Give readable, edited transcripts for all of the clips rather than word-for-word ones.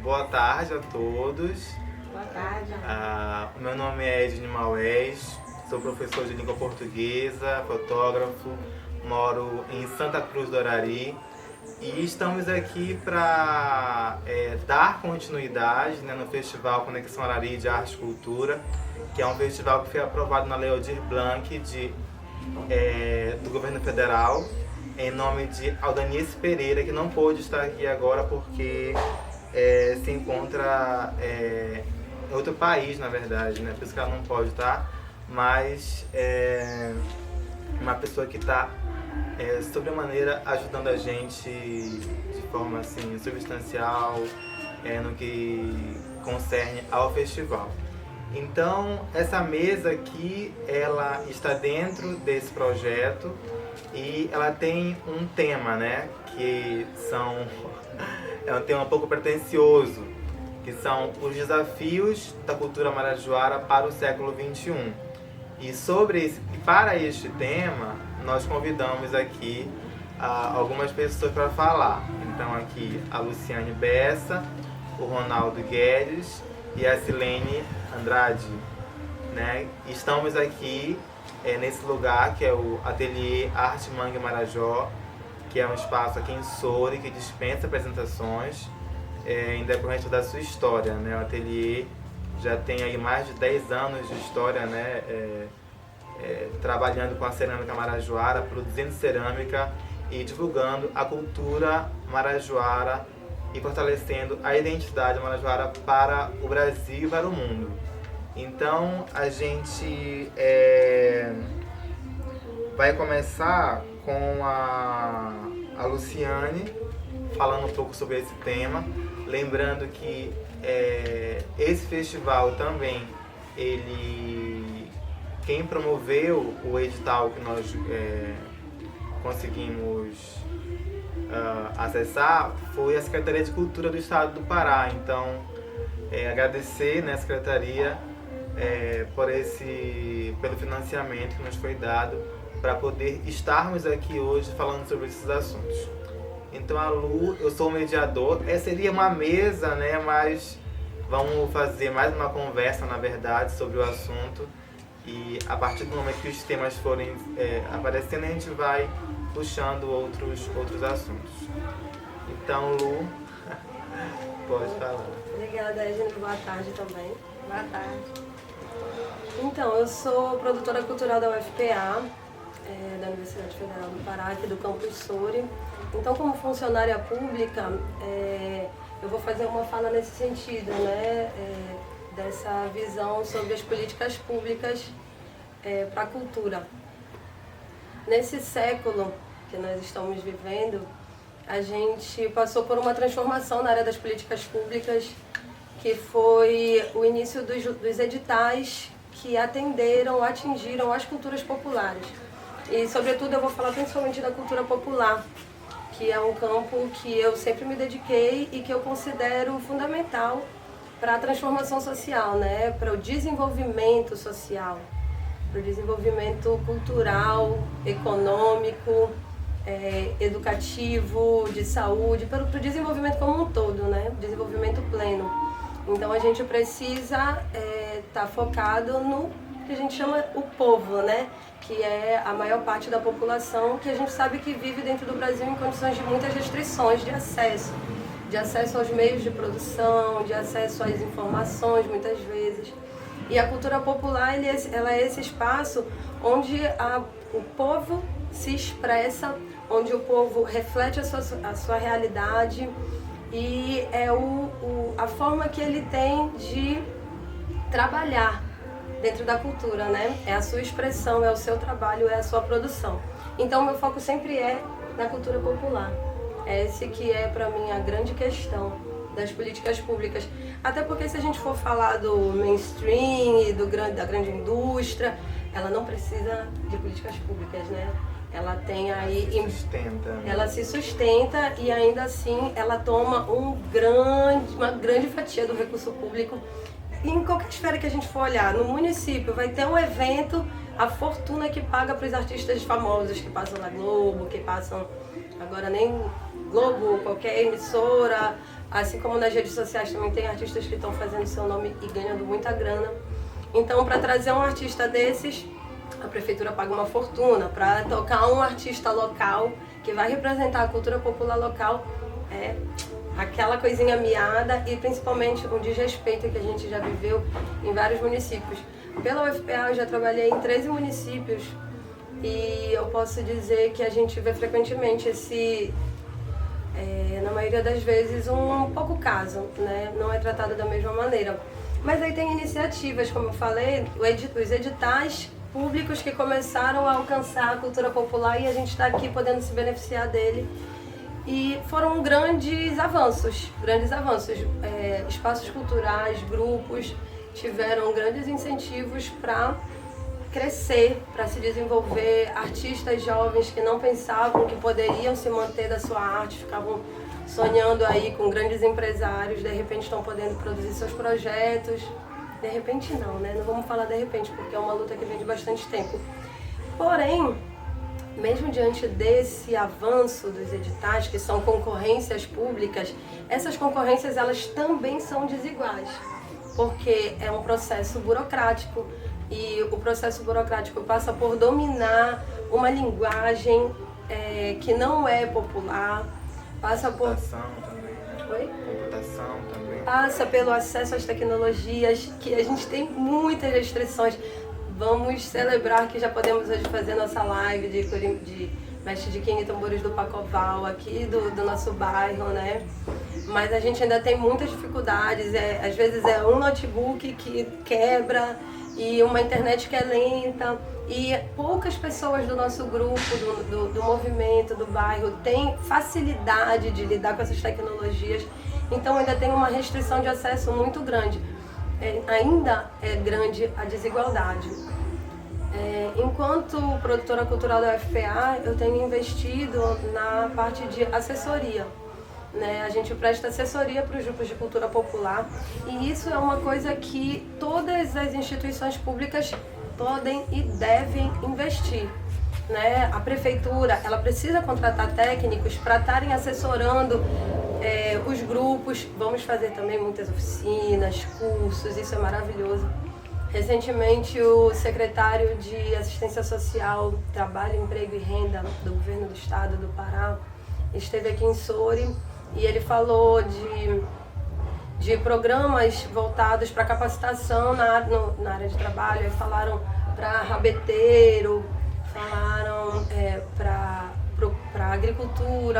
Boa tarde a todos. Boa tarde. O meu nome é Ednei Maués, sou professor de língua portuguesa, fotógrafo, moro em Santa Cruz do Arari e estamos aqui para dar continuidade, né, no Festival Conexão Arari de Arte e Cultura, que é um festival que foi aprovado na Lei Aldir Blanc do Governo Federal, em nome de Aldanice Pereira, que não pôde estar aqui agora porque se encontra em outro país, na verdade, né? Por isso que ela não pode estar, mas é uma pessoa que está sobremaneira ajudando a gente de forma assim, substancial no que concerne ao festival. Então, essa mesa aqui, ela está dentro desse projeto e ela tem um tema, né, que é um tema um pouco pretensioso, que são os desafios da cultura marajoara para o século XXI. E para este tema, nós convidamos aqui algumas pessoas para falar. Então aqui a Luciane Bessa, o Ronaldo Guedes e a Silene Andrade, né? Estamos aqui nesse lugar que é o Ateliê Arte Mangue Marajó, que é um espaço aqui em Soure que dispensa apresentações em decorrente da sua história, né? O ateliê já tem aí mais de 10 anos de história, né? Trabalhando com a cerâmica marajoara, produzindo cerâmica e divulgando a cultura marajoara e fortalecendo a identidade marajoara para o Brasil e para o mundo. Então a gente vai começar com a Luciane falando um pouco sobre esse tema, lembrando que esse festival também, quem promoveu o edital que nós conseguimos acessar foi a Secretaria de Cultura do Estado do Pará. Então, agradecer, né, a Secretaria pelo financiamento que nos foi dado para poder estarmos aqui hoje falando sobre esses assuntos. Então, a Lu, eu sou o mediador, seria uma mesa, né, mas vamos fazer mais uma conversa, na verdade, sobre o assunto. E a partir do momento que os temas forem aparecendo, a gente vai puxando outros assuntos. Então, Lu, pode falar. Obrigada, Ednei. Boa tarde também. Boa tarde. Então, eu sou produtora cultural da UFPA, da Universidade Federal do Pará, aqui do campus Soure. Então, como funcionária pública, eu vou fazer uma fala nesse sentido, né? Dessa visão sobre as políticas públicas para a cultura. Nesse século que nós estamos vivendo, a gente passou por uma transformação na área das políticas públicas, que foi o início dos editais que atingiram as culturas populares. E, sobretudo, eu vou falar principalmente da cultura popular, que é um campo que eu sempre me dediquei e que eu considero fundamental para a transformação social, né? Para o desenvolvimento social, para o desenvolvimento cultural, econômico, educativo, de saúde, para o desenvolvimento como um todo, né? Desenvolvimento pleno. Então a gente precisa estar focado no que a gente chama o povo, né? Que é a maior parte da população, que a gente sabe que vive dentro do Brasil em condições de muitas restrições de acesso aos meios de produção, de acesso às informações, muitas vezes. E a cultura popular, ela é esse espaço onde o povo se expressa, onde o povo reflete a sua realidade e é a forma que ele tem de trabalhar dentro da cultura, né? É a sua expressão, é o seu trabalho, é a sua produção. Então, meu foco sempre é na cultura popular. Esse que é, para mim, a grande questão das políticas públicas. Até porque, se a gente for falar do mainstream e da grande indústria, ela não precisa de políticas públicas, né? Ela tem aí... Ela se sustenta e, ainda assim, ela toma uma grande fatia do recurso público. Em qualquer esfera que a gente for olhar, no município vai ter um evento, a fortuna que paga para os artistas famosos que passam na Globo, que passam agora nem Globo, qualquer emissora, Assim como nas redes sociais também tem artistas que estão fazendo seu nome e ganhando muita grana. Então, para trazer um artista desses, a prefeitura paga uma fortuna. Para tocar um artista local que vai representar a cultura popular local, é aquela coisinha miada e principalmente um desrespeito que a gente já viveu em vários municípios. Pela UFPA eu já trabalhei em 13 municípios e eu posso dizer que a gente vê frequentemente esse, na maioria das vezes, um pouco caso, né? Não é tratado da mesma maneira. Mas aí tem iniciativas, como eu falei, os editais públicos que começaram a alcançar a cultura popular e a gente está aqui podendo se beneficiar dele. E foram grandes avanços. Espaços culturais, grupos tiveram grandes incentivos para crescer, para se desenvolver. Artistas jovens que não pensavam que poderiam se manter da sua arte, ficavam sonhando aí com grandes empresários, de repente estão podendo produzir seus projetos. De repente não, né? Não vamos falar de repente, porque é uma luta que vem de bastante tempo. Porém, mesmo diante desse avanço dos editais, que são concorrências públicas, essas concorrências elas também são desiguais, porque é um processo burocrático e o processo burocrático passa por dominar uma linguagem que não é popular, passa por... Oi? Computação também. Passa pelo acesso às tecnologias, que a gente tem muitas restrições. Vamos celebrar que já podemos hoje fazer nossa live de mestre de Quina e tambores do Pacoval aqui do nosso bairro, né? Mas a gente ainda tem muitas dificuldades, às vezes é um notebook que quebra e uma internet que é lenta e poucas pessoas do nosso grupo, do movimento, do bairro têm facilidade de lidar com essas tecnologias, então ainda tem uma restrição de acesso muito grande. Ainda é grande a desigualdade. Enquanto produtora cultural da UFPA, eu tenho investido na parte de assessoria, né? A gente presta assessoria para os grupos de cultura popular e isso é uma coisa que todas as instituições públicas podem e devem investir, né? A prefeitura ela precisa contratar técnicos para estarem assessorando os grupos. Vamos fazer também muitas oficinas, cursos, isso é maravilhoso. Recentemente, o secretário de Assistência Social, Trabalho, Emprego e Renda do Governo do Estado do Pará esteve aqui em Soure e ele falou de programas voltados para capacitação na área de trabalho. Falaram para rabeteiro, falaram para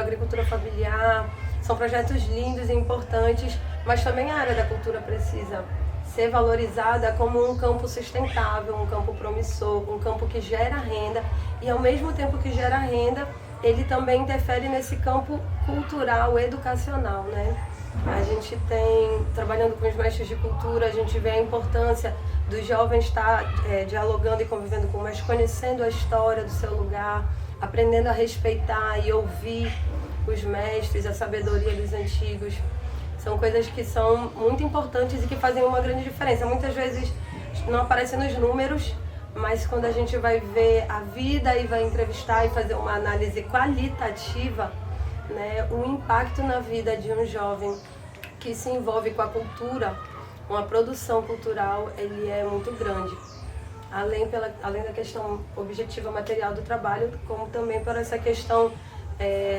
agricultura familiar. São projetos lindos e importantes, mas também a área da cultura precisa ser valorizada como um campo sustentável, um campo promissor, um campo que gera renda e ao mesmo tempo que gera renda, ele também interfere nesse campo cultural, educacional, né? A gente tem, trabalhando com os mestres de cultura, a gente vê a importância dos jovens estar dialogando e convivendo com, mas conhecendo a história do seu lugar, aprendendo a respeitar e ouvir os mestres, a sabedoria dos antigos. São coisas que são muito importantes e que fazem uma grande diferença. Muitas vezes não aparecem nos números, mas quando a gente vai ver a vida e vai entrevistar e fazer uma análise qualitativa, né, o impacto na vida de um jovem que se envolve com a cultura, com a produção cultural, ele é muito grande. Além da questão objetiva material do trabalho, como também por essa questão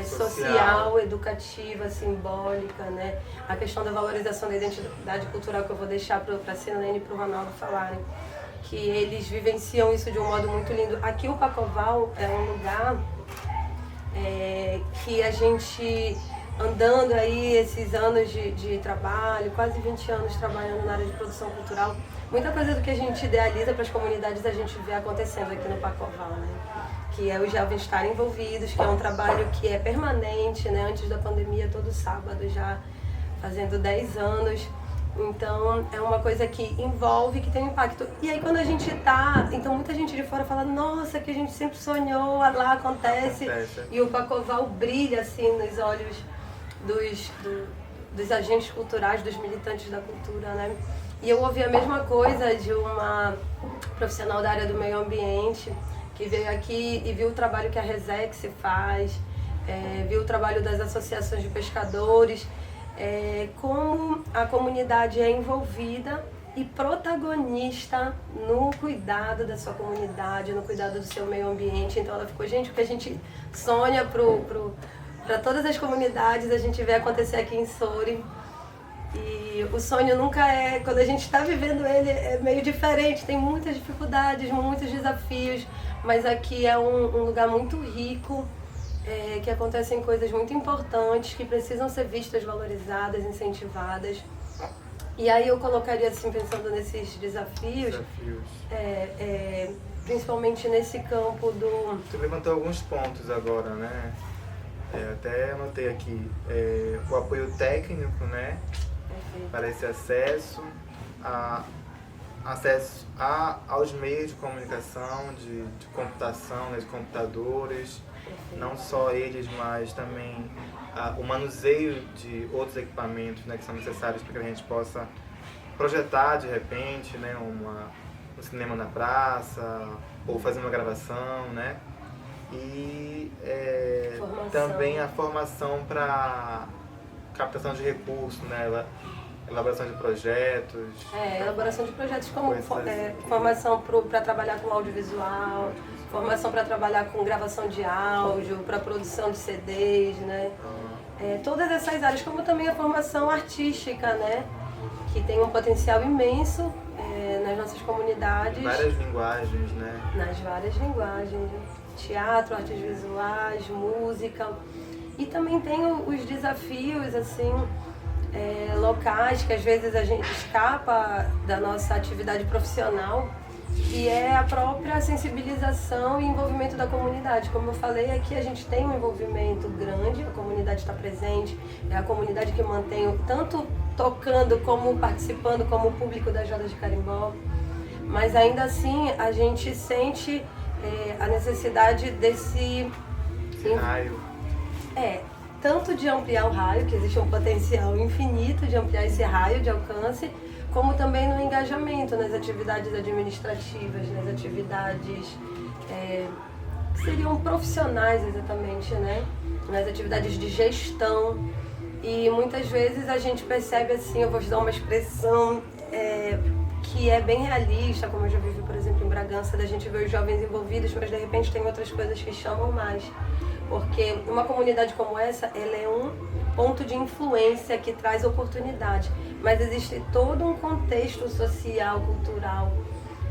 social, educativa, simbólica, né? A questão da valorização da identidade cultural, que eu vou deixar para a Silene e para o Ronaldo falarem, que eles vivenciam isso de um modo muito lindo. Aqui o Pacoval é um lugar que a gente, andando aí esses anos de trabalho, quase 20 anos trabalhando na área de produção cultural, muita coisa do que a gente idealiza para as comunidades a gente vê acontecendo aqui no Pacoval, né? Que é os jovens estarem envolvidos, que é um trabalho que é permanente, né? Antes da pandemia, todo sábado, já fazendo 10 anos. Então, é uma coisa que envolve, que tem um impacto. E aí, quando a gente tá... Então, muita gente de fora fala, nossa, que a gente sempre sonhou, lá acontece. E o Pacoval brilha, assim, nos olhos dos agentes culturais, dos militantes da cultura, né? E eu ouvi a mesma coisa de uma profissional da área do meio ambiente, que veio aqui e viu o trabalho que a Resex faz, viu o trabalho das associações de pescadores, como a comunidade é envolvida e protagonista no cuidado da sua comunidade, no cuidado do seu meio ambiente. Então ela ficou, gente, o que a gente sonha para todas as comunidades, a gente vê acontecer aqui em Soure. E o sonho nunca é, quando a gente está vivendo ele, é meio diferente, tem muitas dificuldades, muitos desafios, mas aqui é um lugar muito rico, que acontecem coisas muito importantes, que precisam ser vistas, valorizadas, incentivadas. E aí eu colocaria assim, pensando nesses desafios. Principalmente nesse campo do... Tu levantou alguns pontos agora, né? Até anotei aqui, o apoio técnico, né? Para esse acesso aos meios de comunicação, de computação, né? De computadores, não só eles, mas também o manuseio de outros equipamentos, né? Que são necessários para que a gente possa projetar de repente, né? Um cinema na praça, ou fazer uma gravação, né? E também a formação para captação de recursos, né? Elaboração de projetos. Elaboração de projetos como formação para trabalhar com audiovisual, formação para trabalhar com gravação de áudio, para produção de CDs, né? Todas essas áreas, como também a formação artística, né? Que tem um potencial imenso nas nossas comunidades. Várias linguagens, né? Nas várias linguagens. Teatro, artes visuais, música. E também tem os desafios, assim, locais, que às vezes a gente escapa da nossa atividade profissional, que é a própria sensibilização e envolvimento da comunidade. Como eu falei, aqui a gente tem um envolvimento grande, a comunidade está presente, é a comunidade que mantém tanto tocando como participando como público das Rodas de Carimbó, mas ainda assim a gente sente a necessidade desse raio. Tanto de ampliar o raio, que existe um potencial infinito de ampliar esse raio de alcance, como também no engajamento nas atividades administrativas, nas atividades que seriam profissionais exatamente, né? Nas atividades de gestão. E muitas vezes a gente percebe assim, eu vou te dar uma expressão que é bem realista, como eu já vivi, por exemplo, em Bragança, da gente ver os jovens envolvidos, mas de repente tem outras coisas que chamam mais. Porque uma comunidade como essa, ela é um ponto de influência que traz oportunidade, mas existe todo um contexto social, cultural,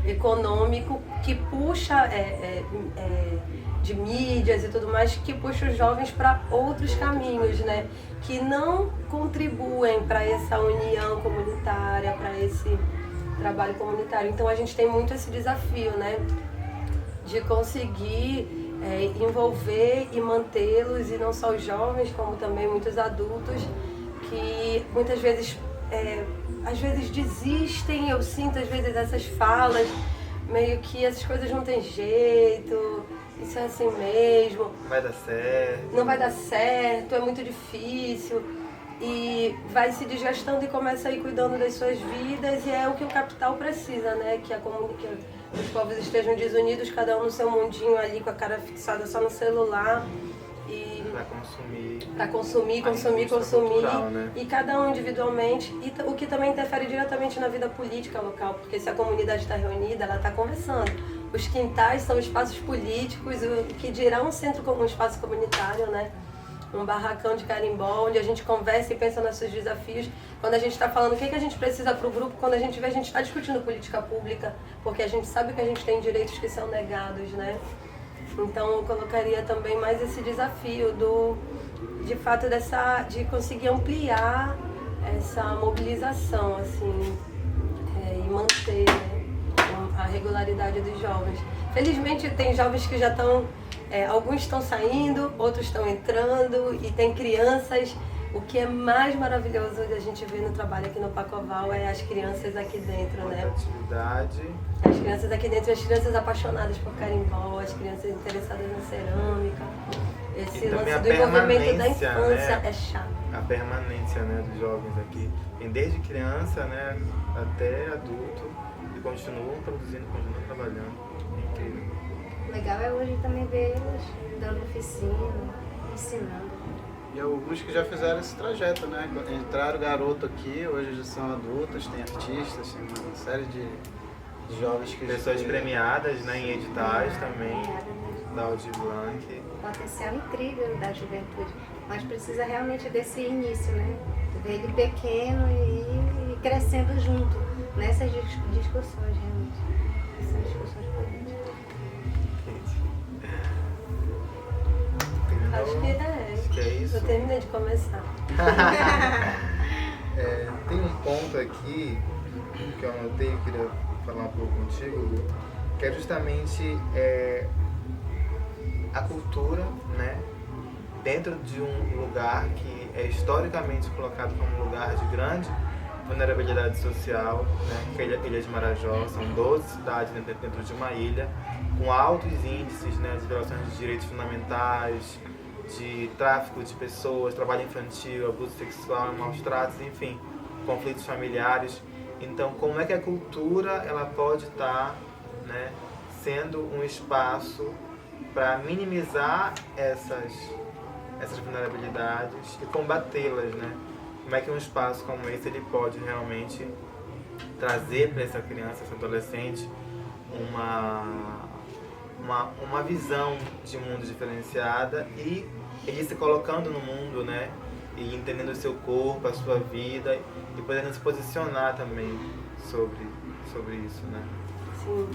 econômico que puxa de mídias e tudo mais, que puxa os jovens para outros caminhos, né? Que não contribuem para essa união comunitária, para esse trabalho comunitário. Então a gente tem muito esse desafio, né? De conseguir envolver e mantê-los, e não só os jovens, como também muitos adultos que muitas vezes, às vezes desistem. Eu sinto às vezes essas falas, meio que essas coisas não tem jeito, isso é assim mesmo. Não vai dar certo. Não vai dar certo, é muito difícil. E vai se desgastando e começa a ir cuidando das suas vidas, e é o que o capital precisa, né? Que os povos estejam desunidos, cada um no seu mundinho ali, com a cara fixada só no celular. E para consumir, cultural, né? E cada um individualmente, e o que também interfere diretamente na vida política local, porque se a comunidade está reunida, ela está conversando. Os quintais são espaços políticos, o que dirá um centro como um espaço comunitário, né? Um barracão de carimbó, onde a gente conversa e pensa nos seus desafios. Quando a gente está falando o que a gente precisa para o grupo, quando a gente vê, a gente está discutindo política pública, porque a gente sabe que a gente tem direitos que são negados, né? Então eu colocaria também mais esse desafio de fato de conseguir ampliar essa mobilização, assim, e manter, né, a regularidade dos jovens. Felizmente tem jovens que já estão, alguns estão saindo, outros estão entrando, e tem crianças. O que é mais maravilhoso de a gente ver no trabalho aqui no Pacoval é as crianças aqui dentro, né? Atividade. As crianças aqui dentro, as crianças apaixonadas por carimbó, as crianças interessadas na cerâmica. Esse lance do envolvimento da infância, né? É chave. A permanência, né, dos jovens aqui. Tem desde criança, né, até adulto, e continuam produzindo, continuam trabalhando. É incrível. O legal é hoje também ver eles dando oficina, ensinando. E alguns que já fizeram esse trajeto, né? Entraram garoto aqui, hoje já são adultos, tem artistas, tem uma série de jovens que... Pessoas premiadas, né, em editais também, da Aldir Blanc. Potencial incrível da juventude, mas precisa realmente desse início, né? Ver ele pequeno e ir crescendo junto nessas discussões, realmente. Essas discussões políticas. Acho que é isso. Eu terminei de começar. Tem um ponto aqui que eu anotei, eu queria falar um pouco contigo, que é justamente a cultura, né, dentro de um lugar que é historicamente colocado como um lugar de grande vulnerabilidade social, né, que é a Ilha de Marajó. São 12 cidades dentro de uma ilha, com altos índices, né, de violações de direitos fundamentais, de tráfico de pessoas, trabalho infantil, abuso sexual, maus tratos, enfim, conflitos familiares. Então, como é que a cultura ela pode estar, né, sendo um espaço para minimizar essas vulnerabilidades e combatê-las, né? Como é que um espaço como esse ele pode realmente trazer para essa criança, essa adolescente, uma visão de mundo diferenciada e ele se colocando no mundo, né? E entendendo o seu corpo, a sua vida e podendo se posicionar também sobre isso, né? Sim,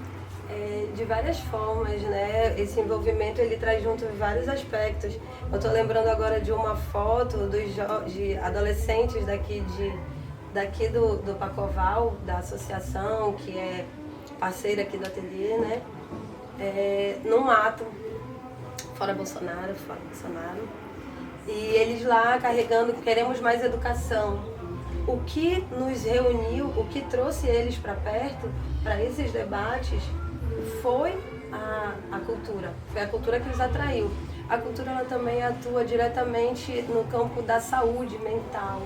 de várias formas, né? Esse envolvimento ele traz junto vários aspectos. Eu estou lembrando agora de uma foto de adolescentes daqui do Pacoval, da associação, que é parceira aqui do ateliê, né? No mato, fora Bolsonaro. E eles lá carregando, queremos mais educação. O que nos reuniu, o que trouxe eles para perto, para esses debates, foi a cultura. Foi a cultura que os atraiu. A cultura ela também atua diretamente no campo da saúde mental.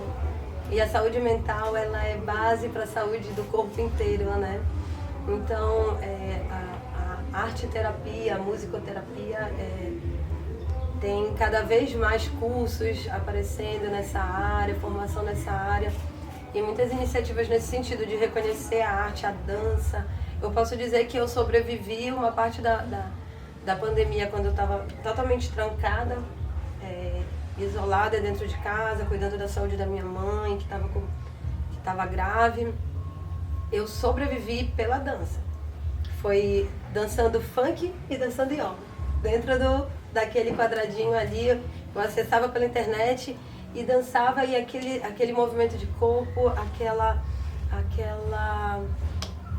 E a saúde mental ela é base para a saúde do corpo inteiro, né? Então, a arte-terapia, a musicoterapia, tem cada vez mais cursos aparecendo nessa área, formação nessa área, e muitas iniciativas nesse sentido de reconhecer a arte, a dança. Eu posso dizer que eu sobrevivi uma parte da pandemia quando eu estava totalmente trancada, isolada dentro de casa, cuidando da saúde da minha mãe, que estava grave. Eu sobrevivi pela dança. Foi dançando funk e dançando yoga. Dentro daquele quadradinho ali, eu acessava pela internet e dançava, e aquele movimento de corpo,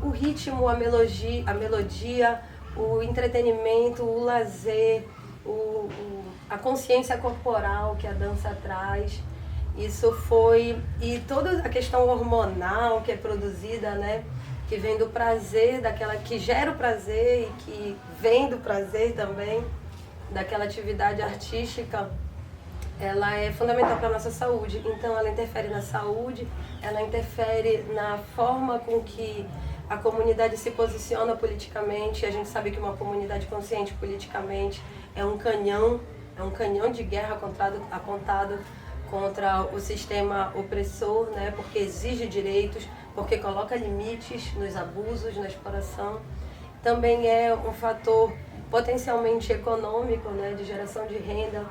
o ritmo, a melodia, o entretenimento, o lazer, a consciência corporal que a dança traz. Isso foi... E toda a questão hormonal que é produzida, né? Que vem do prazer, que gera o prazer e que vem do prazer também, daquela atividade artística, ela é fundamental para a nossa saúde. Então ela interfere na saúde, ela interfere na forma com que a comunidade se posiciona politicamente. A gente sabe que uma comunidade consciente politicamente é um canhão de guerra apontado contra o sistema opressor, né? Porque exige direitos, porque coloca limites nos abusos, na exploração. Também é um fator potencialmente econômico, né? De geração de renda.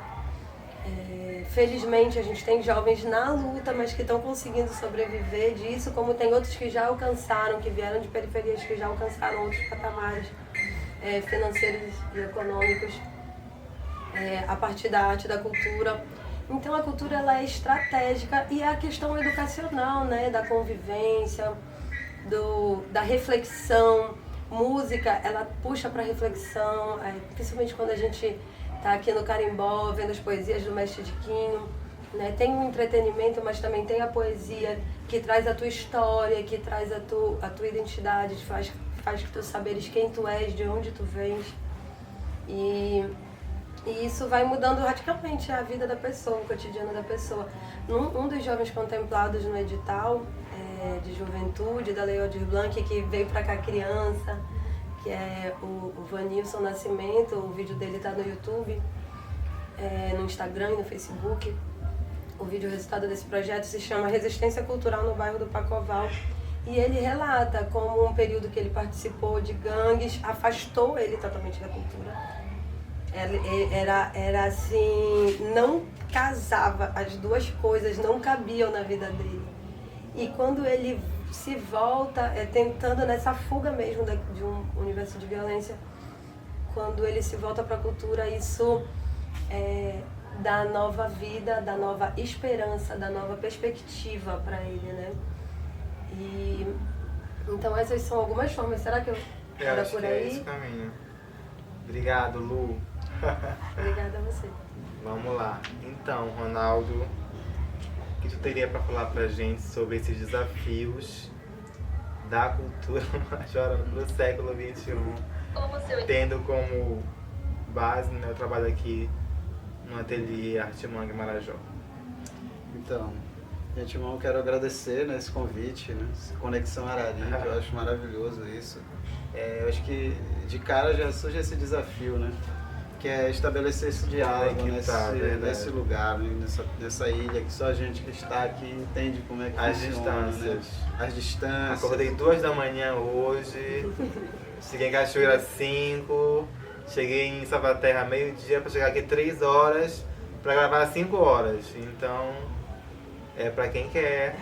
Felizmente a gente tem jovens na luta, mas que estão conseguindo sobreviver disso, como tem outros que já alcançaram, que vieram de periferias, que já alcançaram outros patamares financeiros e econômicos a partir da arte, da cultura. Então a cultura ela é estratégica, e a questão educacional, né, da convivência, da reflexão. Música, ela puxa para reflexão, principalmente quando a gente está aqui no Carimbó, vendo as poesias do Mestre Diquinho, né? Tem o entretenimento, mas também tem a poesia que traz a tua história, que traz a tua identidade, faz que tu saberes quem tu és, de onde tu vens. E isso vai mudando radicalmente a vida da pessoa, o cotidiano da pessoa. Um dos jovens contemplados no edital de juventude da Lei Aldir Blanc, que veio para cá criança, que é o Vanilson Nascimento, o vídeo dele está no YouTube, no Instagram e no Facebook. O vídeo resultado desse projeto se chama Resistência Cultural no Bairro do Pacoval. E ele relata como um período que ele participou de gangues afastou ele totalmente da cultura. Era assim, não casava, as duas coisas não cabiam na vida dele. E quando ele se volta, tentando nessa fuga mesmo de um universo de violência, quando ele se volta para a cultura, isso dá nova vida, dá nova esperança, dá nova perspectiva para ele, né? E então essas são algumas formas. Será que eu era acho por que aí? é esse caminho. Obrigado, Lu. Obrigada a você. Vamos lá. Então, Ronaldo, o que tu teria para falar pra gente sobre esses desafios da cultura majorana pro século XXI, tendo como base, né, eu trabalho aqui no ateliê Artimangue Marajó. Então, de antemão, quero agradecer, né, esse convite, né, essa Conexão Arari, que eu acho maravilhoso isso. Eu acho que de cara já surge esse desafio, né, que é estabelecer esse diálogo nesse lugar, né, nessa ilha que só a gente que está aqui entende como é que funciona. Né? As distâncias. Acordei 2 da manhã hoje, cheguei em Cachoeira 5, cheguei em Salvaterra meio-dia para chegar aqui 3 horas para gravar 5 horas. Então, é para quem quer.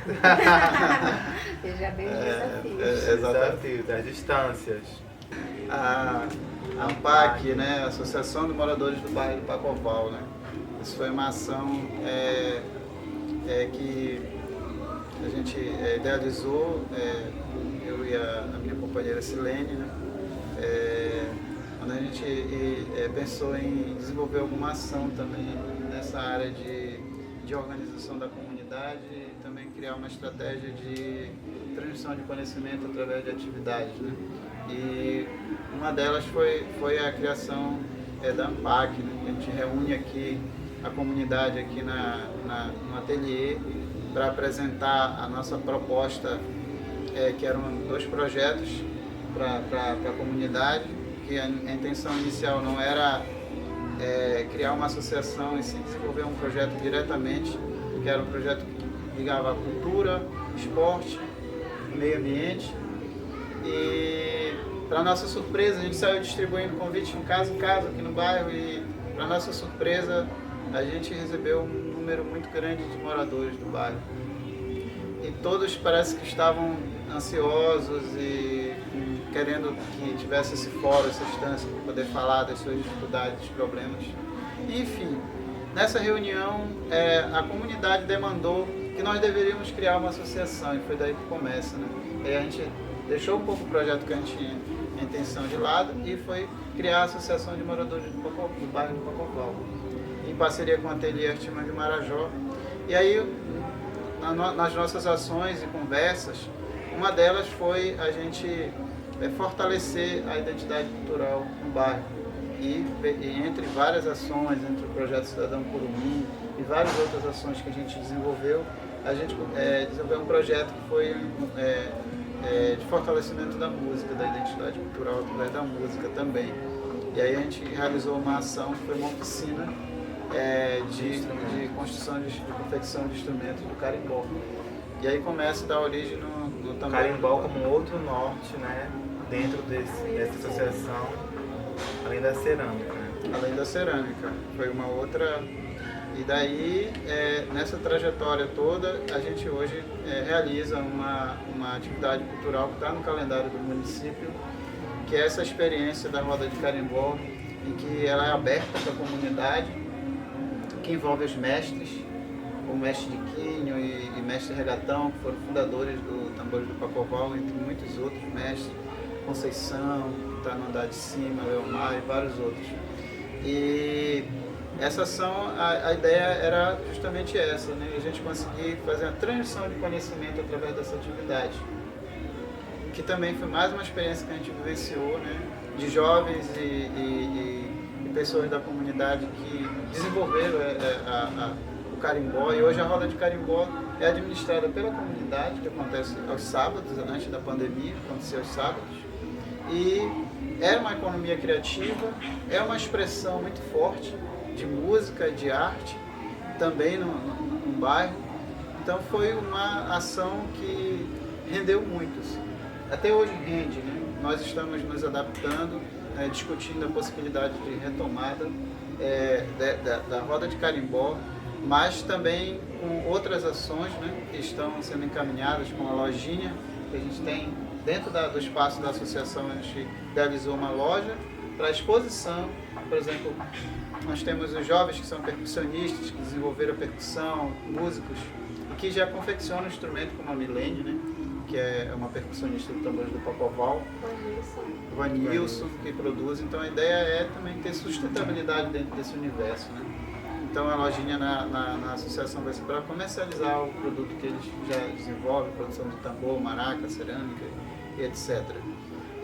Veja bem os desafios. Exatamente, as distâncias. A AMPAC, né, a Associação de Moradores do Bairro do Pacoval, né? Isso foi uma ação que a gente idealizou, eu e a minha companheira Silene, né? Quando a gente pensou em desenvolver alguma ação também nessa área de organização da comunidade e também criar uma estratégia de transmissão de conhecimento através de atividades, né? E uma delas foi a criação da AMPAC, né? A gente reúne aqui a comunidade aqui no ateliê para apresentar a nossa proposta, que eram 2 projetos para a comunidade, que a intenção inicial não era criar uma associação e sim desenvolver um projeto diretamente, que era um projeto que ligava a cultura, esporte, meio ambiente. E para nossa surpresa, a gente saiu distribuindo convite em casa aqui no bairro e para nossa surpresa a gente recebeu um número muito grande de moradores do bairro. E todos parece que estavam ansiosos e querendo que tivesse esse fórum, essa instância para poder falar das suas dificuldades, dos problemas. E, enfim, nessa reunião a comunidade demandou que nós deveríamos criar uma associação e foi daí que começa, né? E a gente deixou um pouco o projeto que a gente tinha a intenção de lado e foi criar a Associação de Moradores do Bairro do Pacoval, em parceria com o ateliê Artimangue Marajó. E aí, nas nossas ações e conversas, uma delas foi a gente fortalecer a identidade cultural no bairro. E entre várias ações, entre o Projeto Cidadão Curumim e várias outras ações que a gente desenvolveu, a gente desenvolveu um projeto que foi de fortalecimento da música, da identidade cultural através da música também. E aí a gente realizou uma ação que foi uma oficina de construção de confecção de instrumentos do carimbó. E aí começa a dar origem no tambor. Carimbó como outro norte, né? Dentro dessa associação, além da cerâmica. Né? Além da cerâmica, foi uma outra. E daí, nessa trajetória toda, a gente hoje realiza uma atividade cultural que está no calendário do município, que é essa experiência da roda de carimbó, em que ela é aberta para a comunidade, que envolve os mestres, o mestre de Quinho e mestre Regatão, que foram fundadores do Tambores do Pacoval, entre muitos outros mestres, Conceição, que está no andar de cima, Leomar e vários outros. E essa ação, a ideia era justamente essa, né? A gente conseguir fazer a transmissão de conhecimento através dessa atividade, que também foi mais uma experiência que a gente vivenciou, né? De jovens e pessoas da comunidade que desenvolveram o carimbó, e hoje a roda de carimbó é administrada pela comunidade, que acontece aos sábados, antes da pandemia, acontecia aos sábados, e é uma economia criativa, é uma expressão muito forte de música, de arte, também no no bairro. Então foi uma ação que rendeu muito. Assim. Até hoje rende, né? Nós estamos nos adaptando, discutindo a possibilidade de retomada da roda de carimbó, mas também com outras ações, né, que estão sendo encaminhadas, com a lojinha que a gente tem dentro do espaço da associação. A gente realizou uma loja para exposição. Por exemplo, nós temos os jovens que são percussionistas, que desenvolveram a percussão, músicos, e que já confeccionam instrumento como a Milene, né, que é uma percussionista do tambores do Papoval, o Vanilson, que produz. Então a ideia é também ter sustentabilidade dentro desse universo, né? Então a lojinha na associação vai ser para comercializar o produto que eles já desenvolvem, produção de tambor, maraca, cerâmica e etc.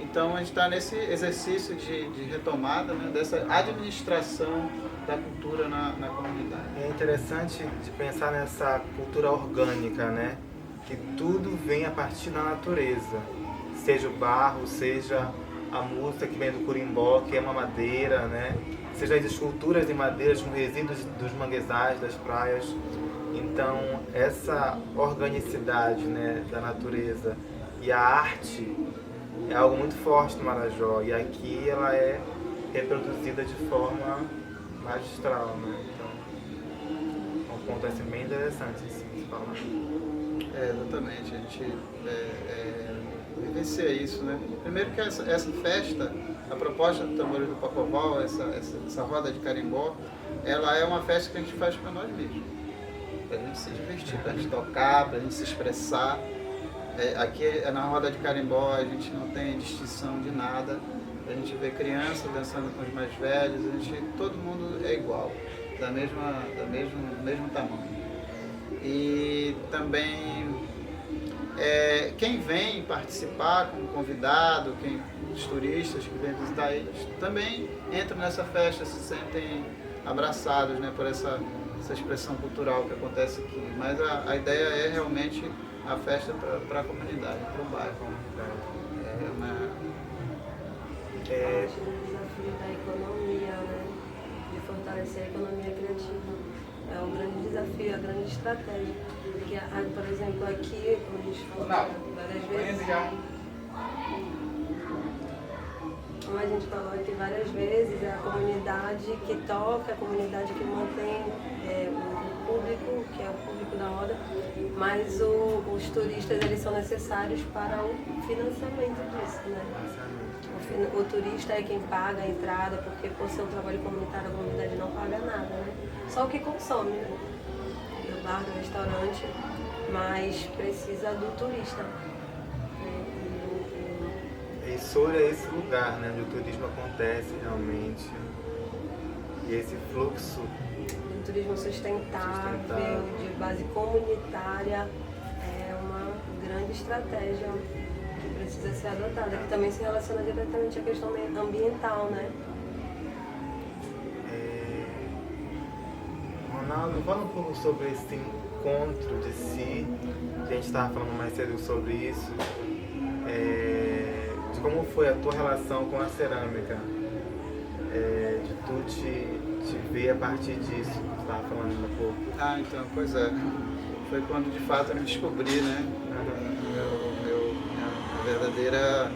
Então a gente está nesse exercício de retomada, né, dessa administração da cultura na comunidade. É interessante de pensar nessa cultura orgânica, né? Que tudo vem a partir da natureza, seja o barro, seja a música que vem do curimbó, que é uma madeira, né? Seja as esculturas de madeira com resíduos dos manguezais, das praias. Então, essa organicidade, né, da natureza e a arte é algo muito forte no Marajó, e aqui ela é reproduzida de forma magistral, né? Então, é um ponto assim, bem interessante assim, de falar. Exatamente, a gente vivencia isso, né? Primeiro que essa festa, a proposta do Tambores do Papoval, essa roda de carimbó, ela é uma festa que a gente faz para nós mesmos, para a gente se divertir, para a gente tocar, para a gente se expressar. Aqui na roda de carimbó a gente não tem distinção de nada, a gente vê criança dançando com os mais velhos, todo mundo é igual, do mesmo tamanho. E também quem vem participar como convidado, os turistas que vêm visitar eles, também entram nessa festa, se sentem abraçados, né, por essa expressão cultural que acontece aqui. Mas a ideia é realmente a festa para a comunidade, para o bairro. É o desafio da economia, né, de fortalecer a economia criativa. É um grande desafio, a grande estratégia. Porque, por exemplo, aqui, como a gente falou várias vezes, como a gente falou aqui várias vezes, é a comunidade que toca, a comunidade que mantém o público, que é o público da roda, mas os turistas eles são necessários para o financiamento disso, né? O turista é quem paga a entrada, porque por ser um trabalho comunitário a comunidade não paga nada, né? Só o que consome, né? Do bar, do restaurante, mas precisa do turista. E Soura é esse lugar, né, onde o turismo acontece realmente. E esse fluxo O turismo sustentável, de base comunitária, é uma grande estratégia que precisa ser adotada, que também se relaciona diretamente à questão ambiental, né? Ronaldo, fala um pouco sobre esse encontro de si, a gente estava falando mais cedo sobre isso, de como foi a tua relação com a cerâmica, de tu te ver a partir disso, que você estava falando um pouco. Então, pois é, foi quando de fato eu me descobri, né, minha verdadeira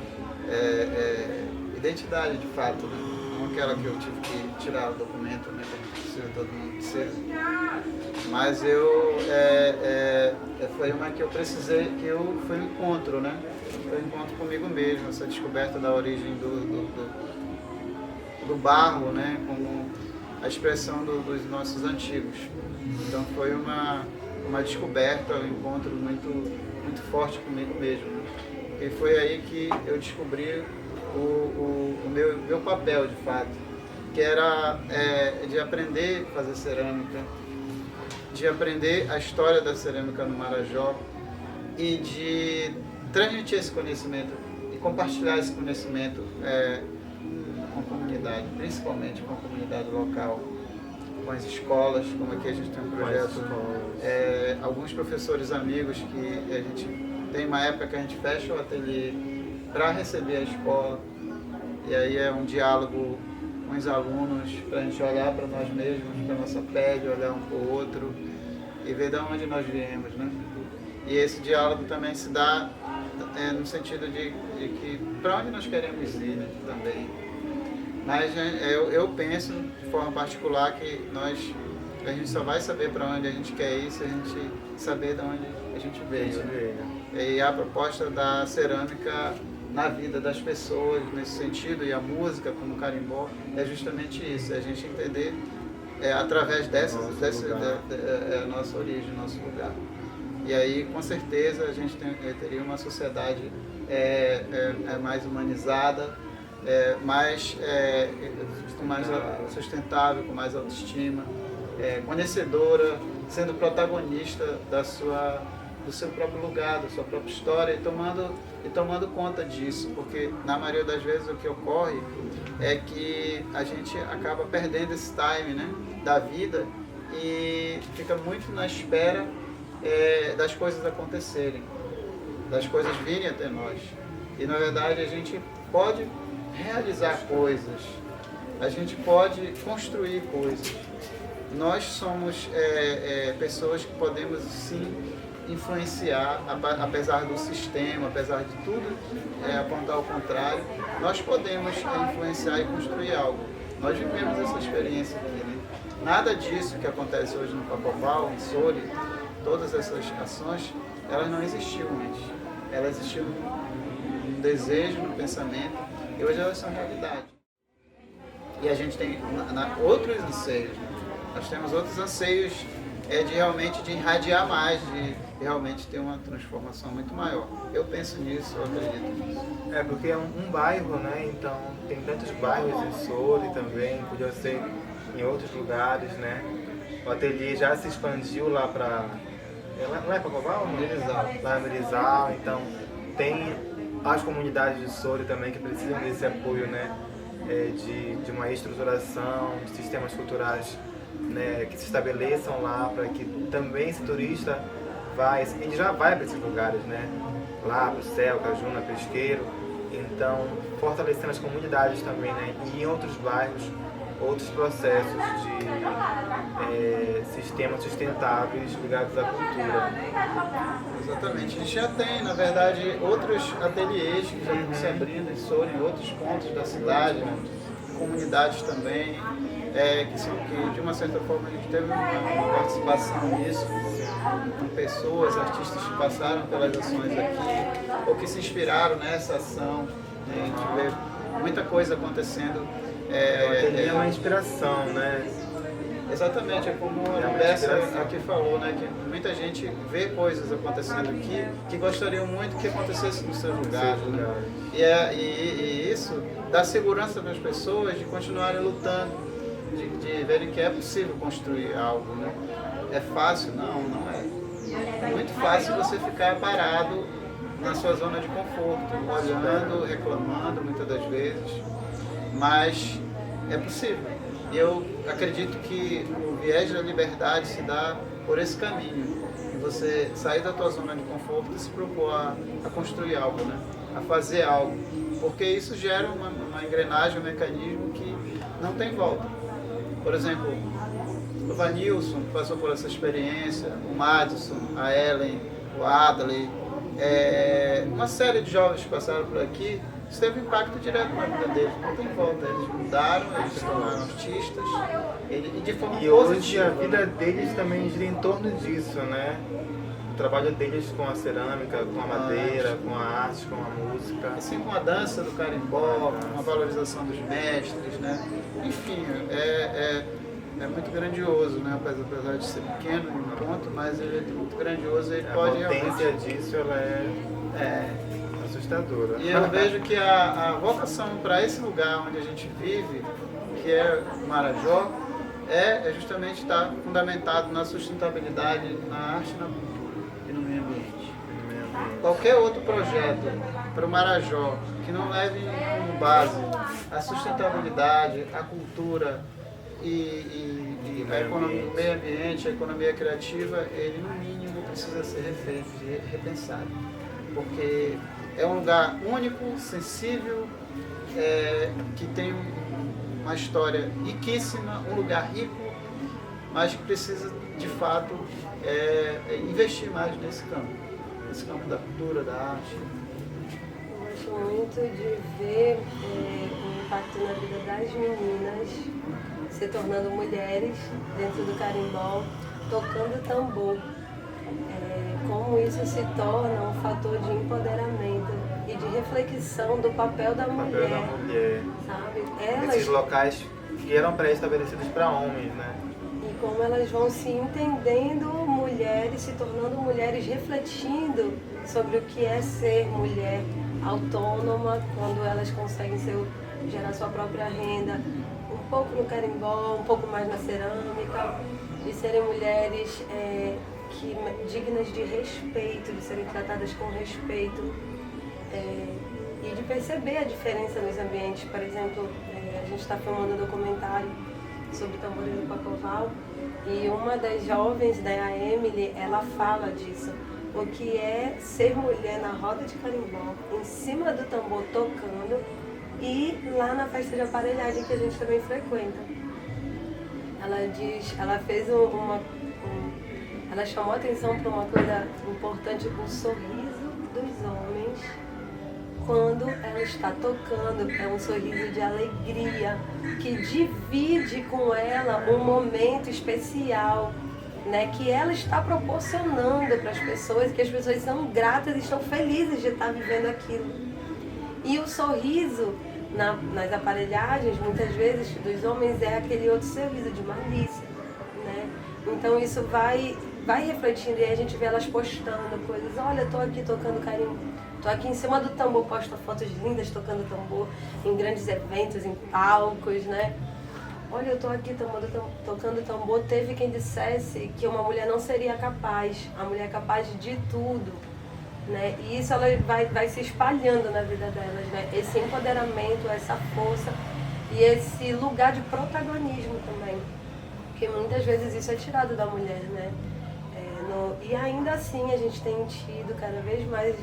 identidade de fato, né? Não aquela que eu tive que tirar o documento, né, como todo mundo precisa. Mas foi uma que eu precisei, foi um encontro, né? Foi um encontro comigo mesmo, essa descoberta da origem do barro, né? Como a expressão dos nossos antigos. Então foi uma descoberta, um encontro muito, muito forte comigo mesmo. E foi aí que eu descobri o meu papel de fato, que era de aprender a fazer cerâmica, de aprender a história da cerâmica no Marajó e de transmitir esse conhecimento e compartilhar esse conhecimento com a comunidade, principalmente com a comunidade local, com as escolas, como aqui a gente tem um projeto, alguns professores amigos que a gente tem uma época que a gente fecha o ateliê para receber a escola, e aí é um diálogo com os alunos, para a gente olhar para nós mesmos, para a nossa pele, olhar um para o outro, e ver de onde nós viemos, né? E esse diálogo também se dá no sentido de que para onde nós queremos ir, né, também. Mas eu penso de forma particular que a gente só vai saber para onde a gente quer ir se a gente saber de onde a gente veio. E a proposta da cerâmica na vida das pessoas nesse sentido, e a música como o carimbó, é justamente isso, é a gente entender através dessa nossa origem, nosso lugar. E aí, com certeza, a gente teria uma sociedade mais humanizada, mais sustentável, com mais autoestima, conhecedora, sendo protagonista do seu próprio lugar, da sua própria história e tomando conta disso, porque na maioria das vezes o que ocorre é que a gente acaba perdendo esse time, né, da vida e fica muito na espera das coisas acontecerem, das coisas virem até nós. E na verdade a gente pode realizar coisas, a gente pode construir coisas. Nós somos pessoas que podemos sim influenciar, apesar do sistema, apesar de tudo apontar ao contrário, nós podemos influenciar e construir algo. Nós vivemos essa experiência aqui, né? Nada disso que acontece hoje no Pacoval, em Soure, todas essas ações, elas não existiam antes. Elas existiam no desejo, no pensamento, e hoje elas são realidade. E a gente tem outros anseios, né? Nós temos outros anseios de irradiar mais, de realmente ter uma transformação muito maior. Eu penso nisso, eu acredito nisso. Porque é um bairro, né? Então tem tantos bairros em Soure também, podia ser em outros lugares, né? O ateliê já se expandiu lá para... Não é Pacoval? Mirizal. Lá em Mirizal, então tem as comunidades de Soure também que precisam desse apoio, né? De uma estruturação, de sistemas culturais, né, que se estabeleçam lá, para que também esse turista ele já vai para esses lugares, né? Lá para o Céu, Cajuna, Pesqueiro. Então, fortalecendo as comunidades também, né? E em outros bairros, outros processos de sistemas sustentáveis ligados à cultura. Exatamente. A gente já tem, na verdade, outros ateliês que já estão se abrindo em Soure, em outros pontos da cidade, né? Comunidades também, que de uma certa forma a gente teve uma participação nisso, com pessoas, artistas que passaram pelas ações aqui, ou que se inspiraram nessa ação, né? A gente vê muita coisa acontecendo. É uma inspiração, né? Exatamente, é como a Bessa aqui falou, né, que muita gente vê coisas acontecendo aqui que gostariam muito que acontecesse no seu lugar. Né? E isso dá segurança para as pessoas de continuarem lutando, de verem que é possível construir algo. Né? É fácil? Não, não é. É muito fácil você ficar parado na sua zona de conforto, olhando, reclamando muitas das vezes, mas é possível. E eu acredito que o viés da liberdade se dá por esse caminho, de você sair da tua zona de conforto e se propor a construir algo, né? A fazer algo, porque isso gera uma engrenagem, um mecanismo que não tem volta. Por exemplo, o Vanilson passou por essa experiência, o Madison, a Ellen, o Adley, uma série de jovens que passaram por aqui. Isso teve impacto direto na vida deles, não tem volta, eles mudaram, eles se tornaram artistas, e de forma positiva. Hoje a vida deles também gira em torno disso, né? O trabalho deles com a cerâmica, com a madeira, com a arte, com a música. Assim como a dança do carimbó, com a valorização dos mestres, né? Enfim, é muito grandioso, né? Apesar de ser pequeno em um ponto, mas ele é muito grandioso e pode realmente... A potência disso, ela é assustadora. E eu vejo que a vocação para esse lugar onde a gente vive, que é Marajó, é justamente estar fundamentado na sustentabilidade, na arte, na cultura e no meio ambiente. Qualquer outro projeto para o Marajó que não leve como base a sustentabilidade, a cultura e a economia, o meio ambiente, a economia criativa, ele no mínimo precisa ser refeito e repensado. Porque é um lugar único, sensível, que tem uma história riquíssima, um lugar rico, mas que precisa, de fato, investir mais nesse campo da cultura, da arte. Eu gosto muito de ver o impacto na vida das meninas se tornando mulheres dentro do carimbó, tocando tambor. Como isso se torna um fator de empoderamento e de reflexão do papel da mulher, sabe? Esses locais que eram pré-estabelecidos para homens, né? E como elas vão se entendendo mulheres, se tornando mulheres, refletindo sobre o que é ser mulher autônoma, quando elas conseguem gerar sua própria renda, um pouco no carimbó, um pouco mais na cerâmica, de serem mulheres dignas de respeito, de serem tratadas com respeito, e de perceber a diferença nos ambientes. Por exemplo, a gente está filmando um documentário sobre tambores do Pacoval e uma das jovens, a Emily, ela fala disso. O que é ser mulher na roda de carimbó, em cima do tambor tocando e lá na festa de aparelhagem que a gente também frequenta. Ela fez ela chamou a atenção para uma coisa importante, o sorriso dos homens quando ela está tocando. É um sorriso de alegria, que divide com ela um momento especial, né, que ela está proporcionando para as pessoas, que as pessoas são gratas e estão felizes de estar vivendo aquilo. E o sorriso nas aparelhagens, muitas vezes, dos homens é aquele outro sorriso de malícia, né? Então isso vai refletindo e a gente vê elas postando coisas. Olha, eu tô aqui tocando carimbó, tô aqui em cima do tambor, posta fotos lindas tocando tambor em grandes eventos, em palcos, né? Olha, eu tô aqui tocando tambor. Teve quem dissesse que uma mulher não seria capaz, a mulher é capaz de tudo, né? E isso ela vai se espalhando na vida delas, né? Esse empoderamento, essa força e esse lugar de protagonismo também, porque muitas vezes isso é tirado da mulher, né? E ainda assim a gente tem tido cada vez mais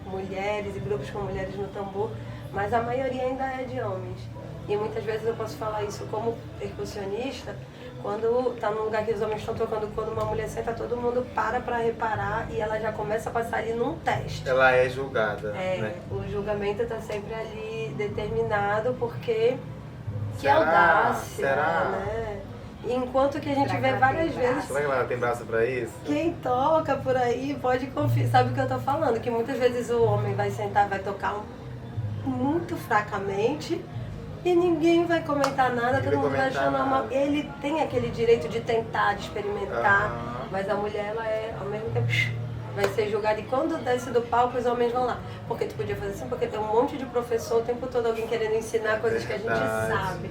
mulheres e grupos com mulheres no tambor, mas a maioria ainda é de homens. E muitas vezes eu posso falar isso como percussionista, quando está num lugar que os homens estão tocando, quando uma mulher senta, todo mundo para reparar e ela já começa a passar ali num teste. Ela é julgada, né? O julgamento está sempre ali determinado, porque que audácia, né? Enquanto que a gente vê várias vezes... Será que ela tem braço pra isso? Quem toca por aí pode confiar, sabe o que eu tô falando, que muitas vezes o homem vai sentar, vai tocar muito fracamente e ninguém vai comentar nada, todo mundo vai achar normal. Ele tem aquele direito de tentar, de experimentar, mas a mulher, ela ao mesmo tempo vai ser julgada. E quando desce do palco, os homens vão lá. Porque tu podia fazer assim, porque tem um monte de professor o tempo todo, alguém querendo ensinar coisas que a gente sabe.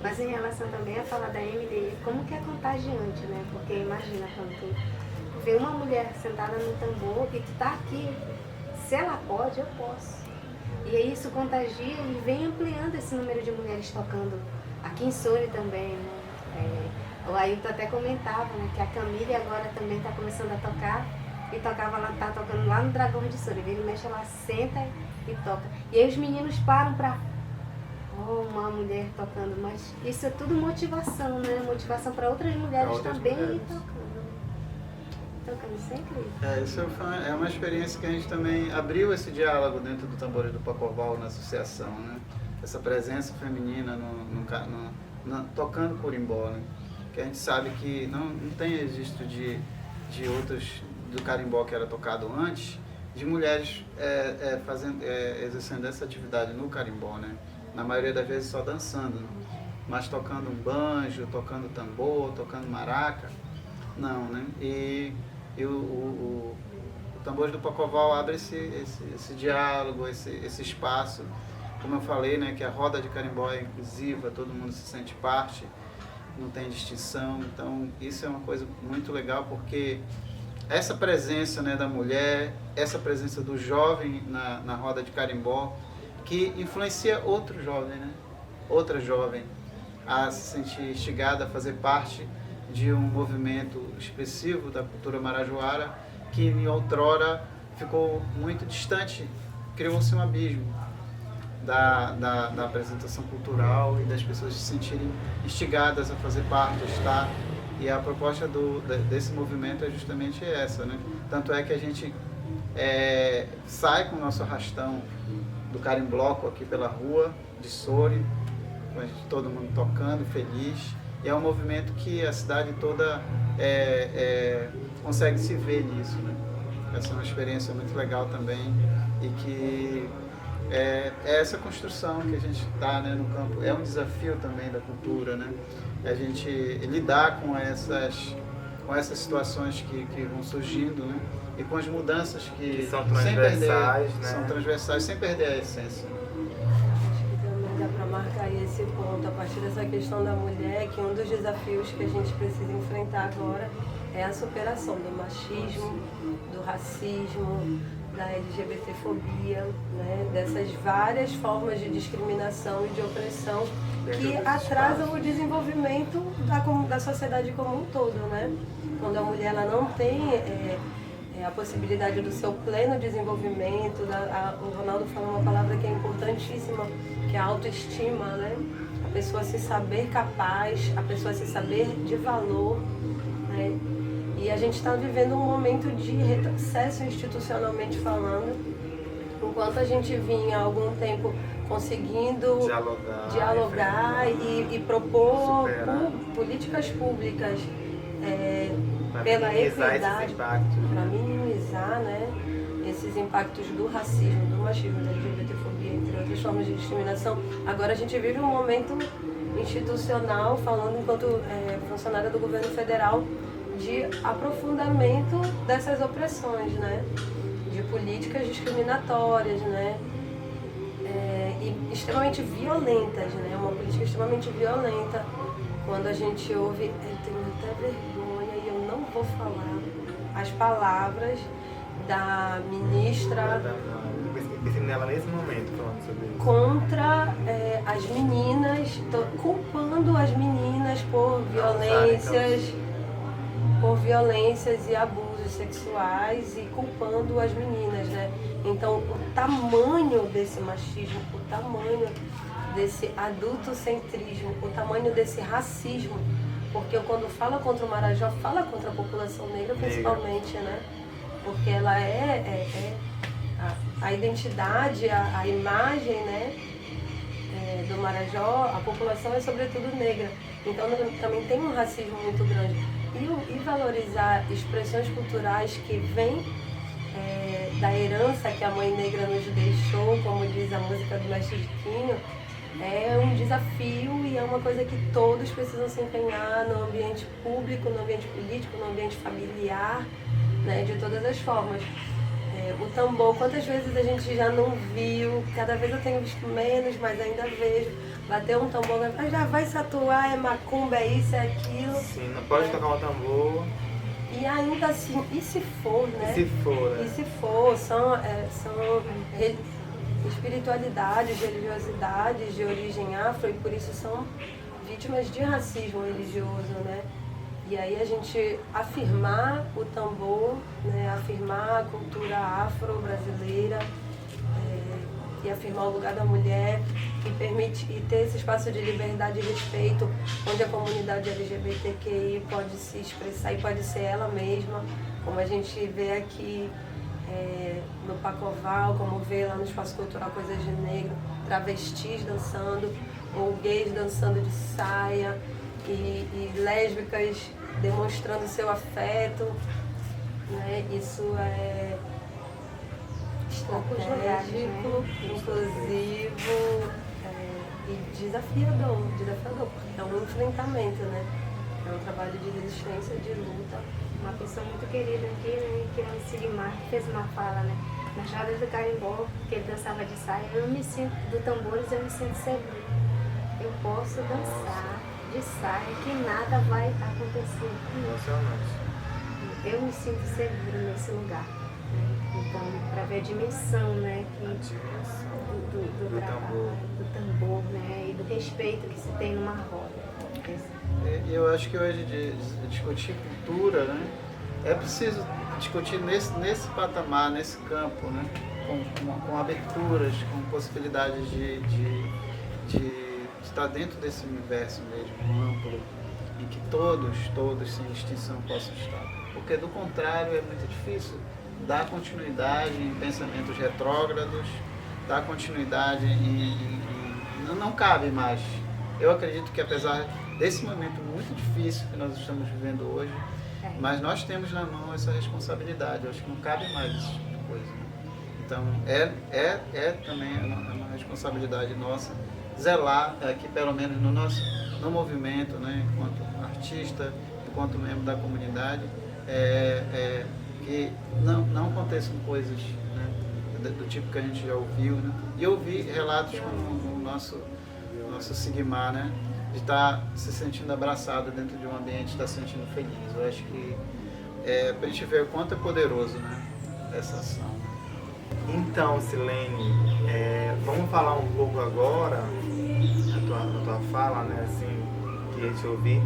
Mas em relação também a falar da Emily, como que é contagiante, né? Porque imagina quando tu vê uma mulher sentada no tambor e tu tá aqui, se ela pode, eu posso. E aí isso contagia e vem ampliando esse número de mulheres tocando. Aqui em Soure também, né? O Ailton até comentava, né, que a Camille agora também está começando a tocar e tá tocando lá no Dragão de Soure. Ele mexe, ela senta e toca. E aí os meninos param para uma mulher tocando, mas isso é tudo motivação, né? Motivação para outras mulheres também ir tocando sempre. Isso é uma experiência que a gente também abriu esse diálogo dentro do Tambores do Pacoval na associação, né? Essa presença feminina tocando corimbó, né? Que a gente sabe que não tem registro de outros do carimbó que era tocado antes, de mulheres exercendo essa atividade no carimbó, né? Na maioria das vezes só dançando, né? Mas tocando um banjo, tocando tambor, tocando maraca, não, né? E o Tambores do Pacoval abre esse diálogo, esse espaço, como eu falei, né? Que a roda de carimbó é inclusiva, todo mundo se sente parte, não tem distinção. Então isso é uma coisa muito legal, porque essa presença, né, da mulher, essa presença do jovem na roda de carimbó, que influencia outro jovem, né? Outra jovem a se sentir instigada a fazer parte de um movimento expressivo da cultura marajoara que em outrora ficou muito distante, criou-se um abismo da apresentação cultural e das pessoas se sentirem instigadas a fazer parte, a estar E a proposta desse movimento é justamente essa, né? Tanto é que a gente sai com o nosso arrastão do carimbloco aqui pela rua de Soure, com todo mundo tocando, feliz. E é um movimento que a cidade toda consegue se ver nisso, né? Essa é uma experiência muito legal também e que é essa construção que a gente está, né, no campo. É um desafio também da cultura, né? A gente lidar com essas situações que vão surgindo, né? E com as mudanças que são transversais, né? São transversais, sem perder a essência. Acho que também dá para marcar aí esse ponto, a partir dessa questão da mulher, que um dos desafios que a gente precisa enfrentar agora é a superação do machismo, do racismo, da LGBTfobia, né? Dessas várias formas de discriminação e de opressão que atrasam o desenvolvimento da sociedade como um todo, né? Quando a mulher ela não tem a possibilidade do seu pleno desenvolvimento, o Ronaldo falou uma palavra que é importantíssima, que é a autoestima, né? A pessoa se saber capaz, a pessoa se saber de valor, né? E a gente está vivendo um momento de retrocesso institucionalmente falando, enquanto a gente vinha há algum tempo conseguindo dialogar e propor políticas públicas pela equidade, para minimizar, né, esses impactos do racismo, do machismo, da LGBTfobia, entre outras formas de discriminação. Agora a gente vive um momento institucional, falando enquanto funcionária do governo federal, de aprofundamento dessas opressões, né? De políticas discriminatórias, né? E extremamente violentas, né? Uma política extremamente violenta. Quando a gente ouve, eu tenho até vergonha e eu não vou falar as palavras da ministra nela nesse momento falando sobre isso. Contra as meninas, culpando as meninas por violências e abusos sexuais e culpando as meninas, né? Então, o tamanho desse machismo, o tamanho desse adultocentrismo, o tamanho desse racismo, porque eu, quando falo contra o Marajó, falo contra a população negra principalmente, né? Porque ela a identidade, a imagem, né, do Marajó, a população é sobretudo negra. Então também tem um racismo muito grande. E valorizar expressões culturais que vêm da herança que a mãe negra nos deixou, como diz a música do Mestre Chiquinho, é um desafio e é uma coisa que todos precisam se empenhar no ambiente público, no ambiente político, no ambiente familiar, né, de todas as formas. O tambor, quantas vezes a gente já não viu, cada vez eu tenho visto menos, mas ainda vejo, bater um tambor, já vai se atuar, é macumba, é isso, é aquilo. Sim, não pode tocar um tambor. E ainda assim, e se for, né? E se for, né? E se for, são espiritualidades, religiosidades de origem afro e por isso são vítimas de racismo religioso, né? E aí a gente afirmar o tambor, né, afirmar a cultura afro-brasileira e afirmar o lugar da mulher e ter esse espaço de liberdade e respeito, onde a comunidade LGBTQI pode se expressar e pode ser ela mesma, como a gente vê aqui no Pacoval, como vê lá no Espaço Cultural Coisas de Negro, travestis dançando, ou gays dançando de saia, e lésbicas demonstrando seu afeto, né? Isso é estratégico, inclusivo e desafiador, porque é um enfrentamento, né? É um trabalho de resistência, de luta. Uma pessoa muito querida aqui, né, que é o Sirimar, que fez uma fala, né? Na estrada do Carimbó, que ele dançava de saia, eu me sinto, do tambores eu me sinto seguro. Eu posso dançar de saia, que nada vai acontecer. Emocionante. Eu me sinto seguro nesse lugar. Né? Então, para ver a dimensão, né, do trabalho, do tambor, né, e do respeito que se tem numa roda. Eu acho que hoje de discutir cultura, né, é preciso discutir nesse patamar, nesse campo, né, com aberturas, com possibilidades de estar dentro desse universo mesmo, amplo. em que todos sem distinção possam estar. Porque do contrário é muito difícil dar continuidade em pensamentos retrógrados, dar continuidade não cabe mais. Eu acredito que apesar desse momento muito difícil que nós estamos vivendo hoje, mas nós temos na mão essa responsabilidade. Eu acho que não cabe mais esse tipo de coisa. Né? Então é também uma responsabilidade nossa zelar que pelo menos no movimento, né, enquanto artista, enquanto membro da comunidade, que não aconteçam coisas, né, do tipo que a gente já ouviu, né? E eu ouvi relatos como o nosso Sigmar, né, de estar se sentindo abraçado dentro de um ambiente, estar se sentindo feliz. Eu acho que para a gente ver o quanto é poderoso, né, essa ação. Então, Silene, vamos falar um pouco agora, na tua fala, né, assim, que a gente ouviu,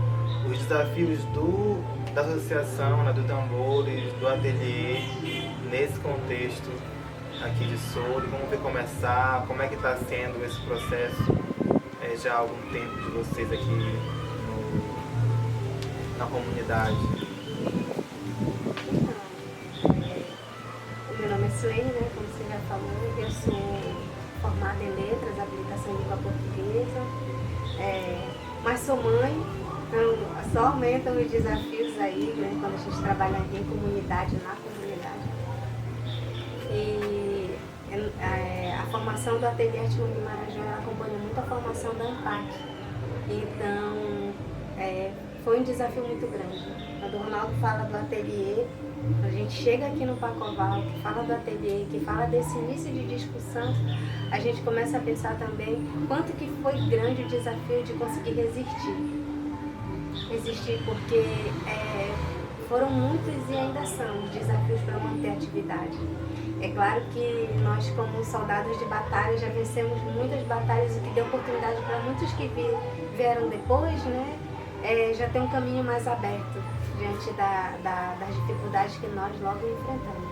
os desafios da associação, né, do Tambores, do ateliê, nesse contexto aqui de Soure, como vai começar, como é que está sendo esse processo já há algum tempo de vocês aqui na comunidade. Meu nome é Silene, né, como você já falou, eu sou formada em letras, habilitação em língua portuguesa, mas sou mãe, então só aumentam os desafios aí, né, quando a gente trabalha em comunidade, na comunidade. E a formação do Ateliê Arte Mangue Marajó acompanha muito a formação da ANPAC. Então, foi um desafio muito grande. Quando o Ronaldo fala do ateliê, a gente chega aqui no Pacoval, que fala do ateliê, que fala desse início de discussão, a gente começa a pensar também quanto que foi grande o desafio de conseguir resistir. Resistir porque foram muitos e ainda são os desafios para manter a atividade. É claro que nós, como soldados de batalha, já vencemos muitas batalhas, o que deu oportunidade para muitos que vieram depois, né, já tem um caminho mais aberto diante das dificuldades que nós logo enfrentamos.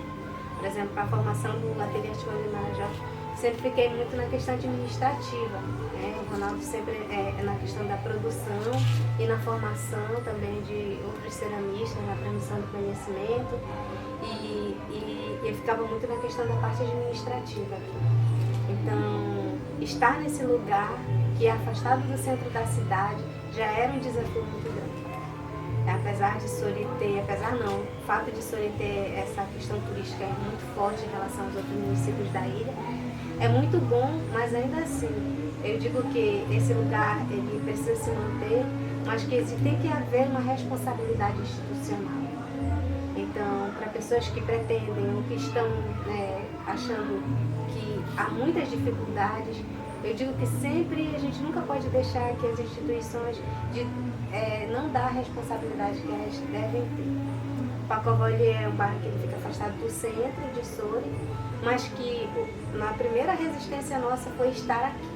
Por exemplo, para a formação do Ateliê Arte Mangue Marajó, sempre fiquei muito na questão administrativa, né? O Ronaldo sempre na questão da produção e na formação também de outros ceramistas, na transmissão do conhecimento, e eu ficava muito na questão da parte administrativa aqui. Então, estar nesse lugar que é afastado do centro da cidade já era um desafio muito grande. Apesar de Soure ter, o fato de Soure ter essa questão turística muito forte em relação aos outros municípios da ilha, é muito bom, mas ainda assim, eu digo que esse lugar ele precisa se manter, mas que tem que haver uma responsabilidade institucional. Então, para pessoas que pretendem ou que estão achando que há muitas dificuldades, eu digo que sempre a gente nunca pode deixar que as instituições não dar a responsabilidade que elas devem ter. O Pacoval é um bairro que ele fica afastado do centro de Soure, mas que na primeira resistência nossa foi estar aqui.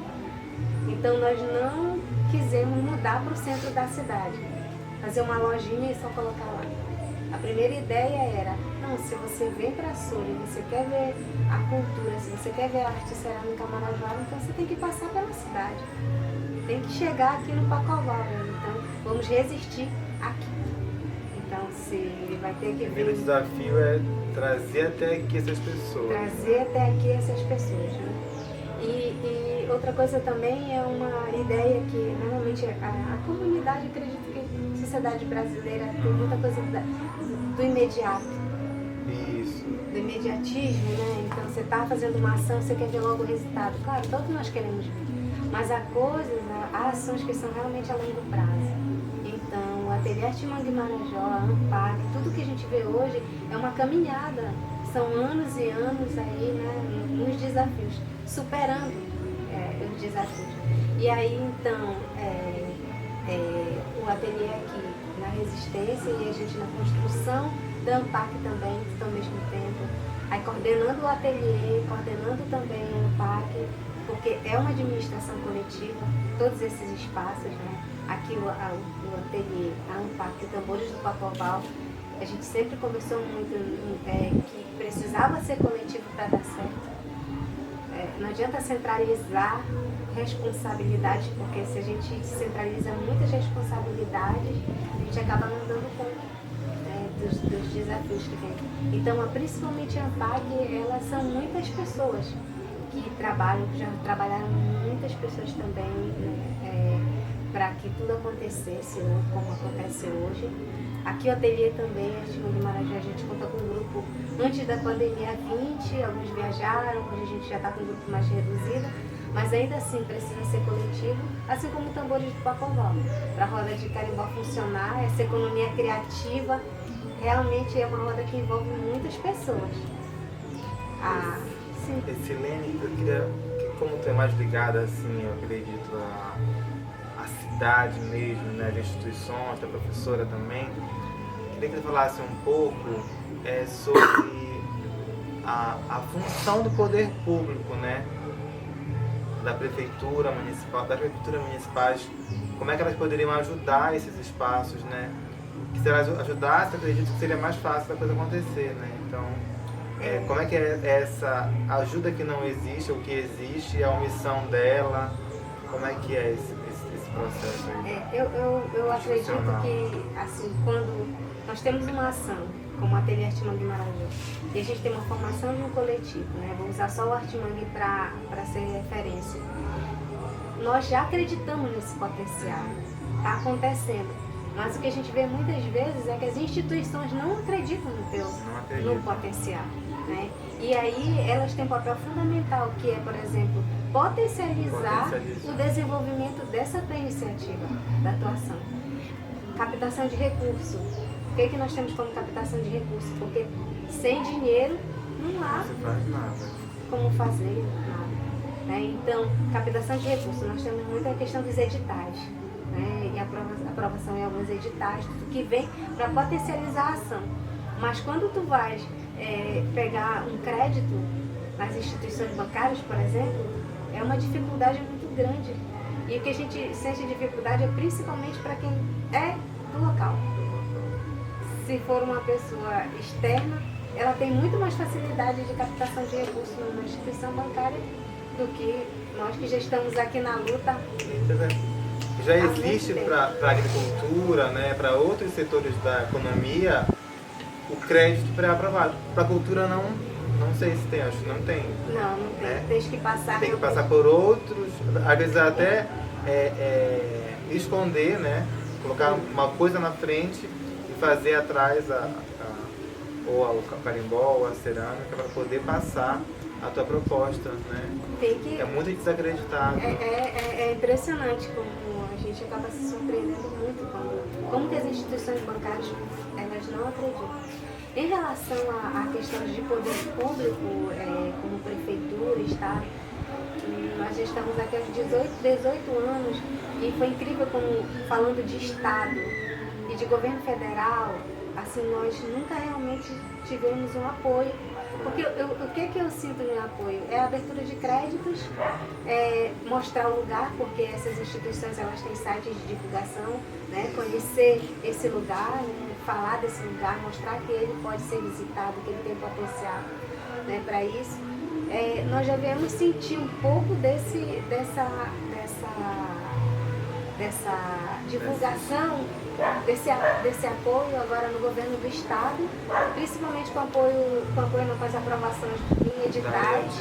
Então nós não quisemos mudar para o centro da cidade, fazer uma lojinha e só colocar lá. A primeira ideia era, não, se você vem para Soure, você quer ver a cultura, se você quer ver a arte cerâmica Marajó, então você tem que passar pela cidade. Tem que chegar aqui no Pacoval, então vamos resistir aqui. Então se vai ter que vir... O primeiro desafio é trazer até aqui essas pessoas. Trazer até aqui essas pessoas, né? E outra coisa também é uma ideia que normalmente a comunidade, acredito que a sociedade brasileira tem muita coisa do imediato. Isso. Do imediatismo, né? Então você está fazendo uma ação, você quer ver logo o resultado. Claro, todos nós queremos ver. Mas há ações que são realmente a longo prazo. Então, o Ateliê Arte Mangue Marajó, a ANPAC, tudo que a gente vê hoje é uma caminhada. São anos e anos aí, né, nos desafios, superando os desafios. E aí, então, o ateliê aqui na resistência e a gente na construção da ANPAC também, ao mesmo tempo. Aí coordenando o ateliê, coordenando também a ANPAC, porque é uma administração coletiva, todos esses espaços, né? Aqui o ateliê, a ANPAC, o Tambores do Pacoval, a gente sempre conversou muito que precisava ser coletivo para dar certo. não adianta centralizar responsabilidades, porque se a gente centraliza muitas responsabilidades, a gente acaba não dando conta, né, dos desafios que tem. Então, principalmente a ANPAG, elas são muitas pessoas que trabalham, que já trabalharam muitas pessoas também, né, para que tudo acontecesse, né, como acontece hoje. Aqui o ateliê também, a Artimã Guimarães, a gente conta com um grupo, antes da pandemia 20, alguns viajaram, hoje a gente já está com um grupo mais reduzido, mas ainda assim precisa ser coletivo, assim como o Tambores do Pacoval. Para a roda de carimbó funcionar, essa economia criativa realmente é uma roda que envolve muitas pessoas. Sim. Silene, eu queria, como tu é mais ligada, assim, eu acredito, à cidade mesmo, né, as instituições, a professora também, queria que você falasse um pouco sobre a função do poder público, né, das prefeituras municipais, como é que elas poderiam ajudar esses espaços, né, que se elas ajudassem, eu acredito que seria mais fácil da coisa acontecer, né, então... como é que é essa ajuda que não existe, ou que existe, a omissão dela? Como é que é esse processo aí? Eu acredito que, assim, quando nós temos uma ação, como a Ateliê Artimangue Marajó, e a gente tem uma formação de um coletivo, né? Vou usar só o Artimangue para ser referência. Nós já acreditamos nesse potencial, está acontecendo. Mas o que a gente vê muitas vezes é que as instituições não acreditam no potencial, né? E aí elas têm um papel fundamental, que é, por exemplo, potencializar o desenvolvimento dessa tua iniciativa, da tua ação. Captação de recursos. O que nós temos como captação de recursos? Porque sem dinheiro não há como fazer nada, né? Então, captação de recursos, nós temos muita questão dos editais, né, e a aprovação em alguns editais, tudo que vem para potencializar a ação. Mas quando tu vais pegar um crédito nas instituições bancárias, por exemplo, é uma dificuldade muito grande. E o que a gente sente dificuldade é principalmente para quem é do local. Se for uma pessoa externa, ela tem muito mais facilidade de captação de recursos numa instituição bancária do que nós que já estamos aqui na luta. Já existe para a agricultura, né, para outros setores da economia, o crédito pré-aprovado. Para a cultura não sei se tem, acho que não tem. Não tem. Né? Tem que passar por outros, às vezes até esconder, né, colocar uma coisa na frente e fazer atrás ou o carimbó ou a cerâmica para poder passar a tua proposta, né? É muito desacreditado. É impressionante como a gente acaba se surpreendendo muito como que as instituições bancárias elas não acreditam. Em relação a questões de poder público, como prefeitura, Estado, nós já estamos aqui há 18 anos e foi incrível como, falando de Estado e de governo federal, assim, nós nunca realmente tivemos um apoio. Porque o que eu sinto no apoio? É a abertura de créditos, mostrar o lugar, porque essas instituições elas têm sites de divulgação, né? Conhecer esse lugar, né? Falar desse lugar, mostrar que ele pode ser visitado, que ele tem potencial, né, para isso. Nós já viemos sentir um pouco dessa divulgação, desse apoio agora no governo do Estado, principalmente com apoio com as aprovações em editais,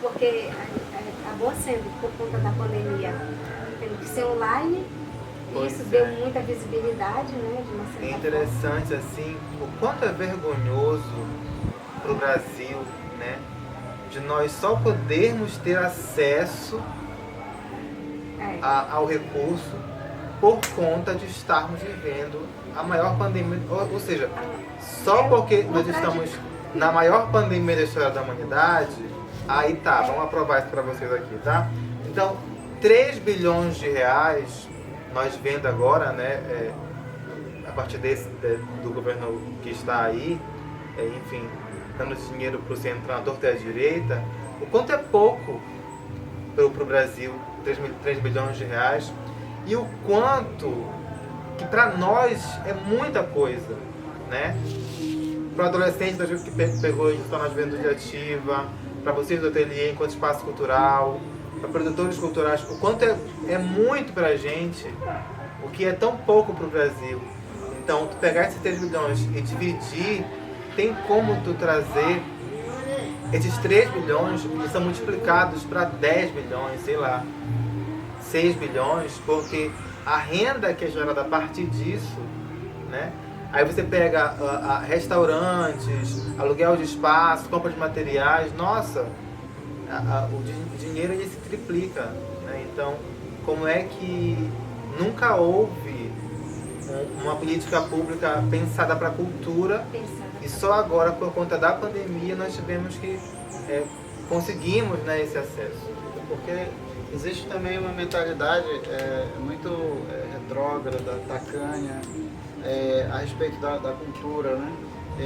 porque acabou sendo, por conta da pandemia, tendo que ser online, e isso deu muita visibilidade, né, de uma certa forma. É interessante, assim, o quanto é vergonhoso para o Brasil, né, de nós só podermos ter acesso ao recurso por conta de estarmos vivendo a maior pandemia, ou seja, só porque nós estamos na maior pandemia da história da humanidade, aí tá, vamos aprovar isso para vocês aqui, tá? Então, 3 bilhões de reais, nós vendo agora, né, a partir do governo que está aí, enfim, dando dinheiro para o centro, na torta e à direita, o quanto é pouco para o Brasil, 3 bilhões de reais, e o quanto que para nós é muita coisa, né? Para o adolescente que pegou e está na juventude ativa, para vocês do ateliê enquanto espaço cultural, para produtores culturais, o quanto é muito para a gente, o que é tão pouco para o Brasil. Então, tu pegar esses 3 bilhões e dividir, tem como tu trazer esses 3 bilhões que são multiplicados para 10 bilhões, sei lá, 6 bilhões, porque a renda que é gerada a partir disso, né? Aí você pega restaurantes, aluguel de espaço, compra de materiais, nossa, o dinheiro ele se triplica, né? Então, como é que nunca houve uma política pública pensada para a cultura e só agora, por conta da pandemia, nós tivemos que conseguimos, né, esse acesso? Porque existe também uma mentalidade muito retrógrada, tacanha, a respeito da cultura, né?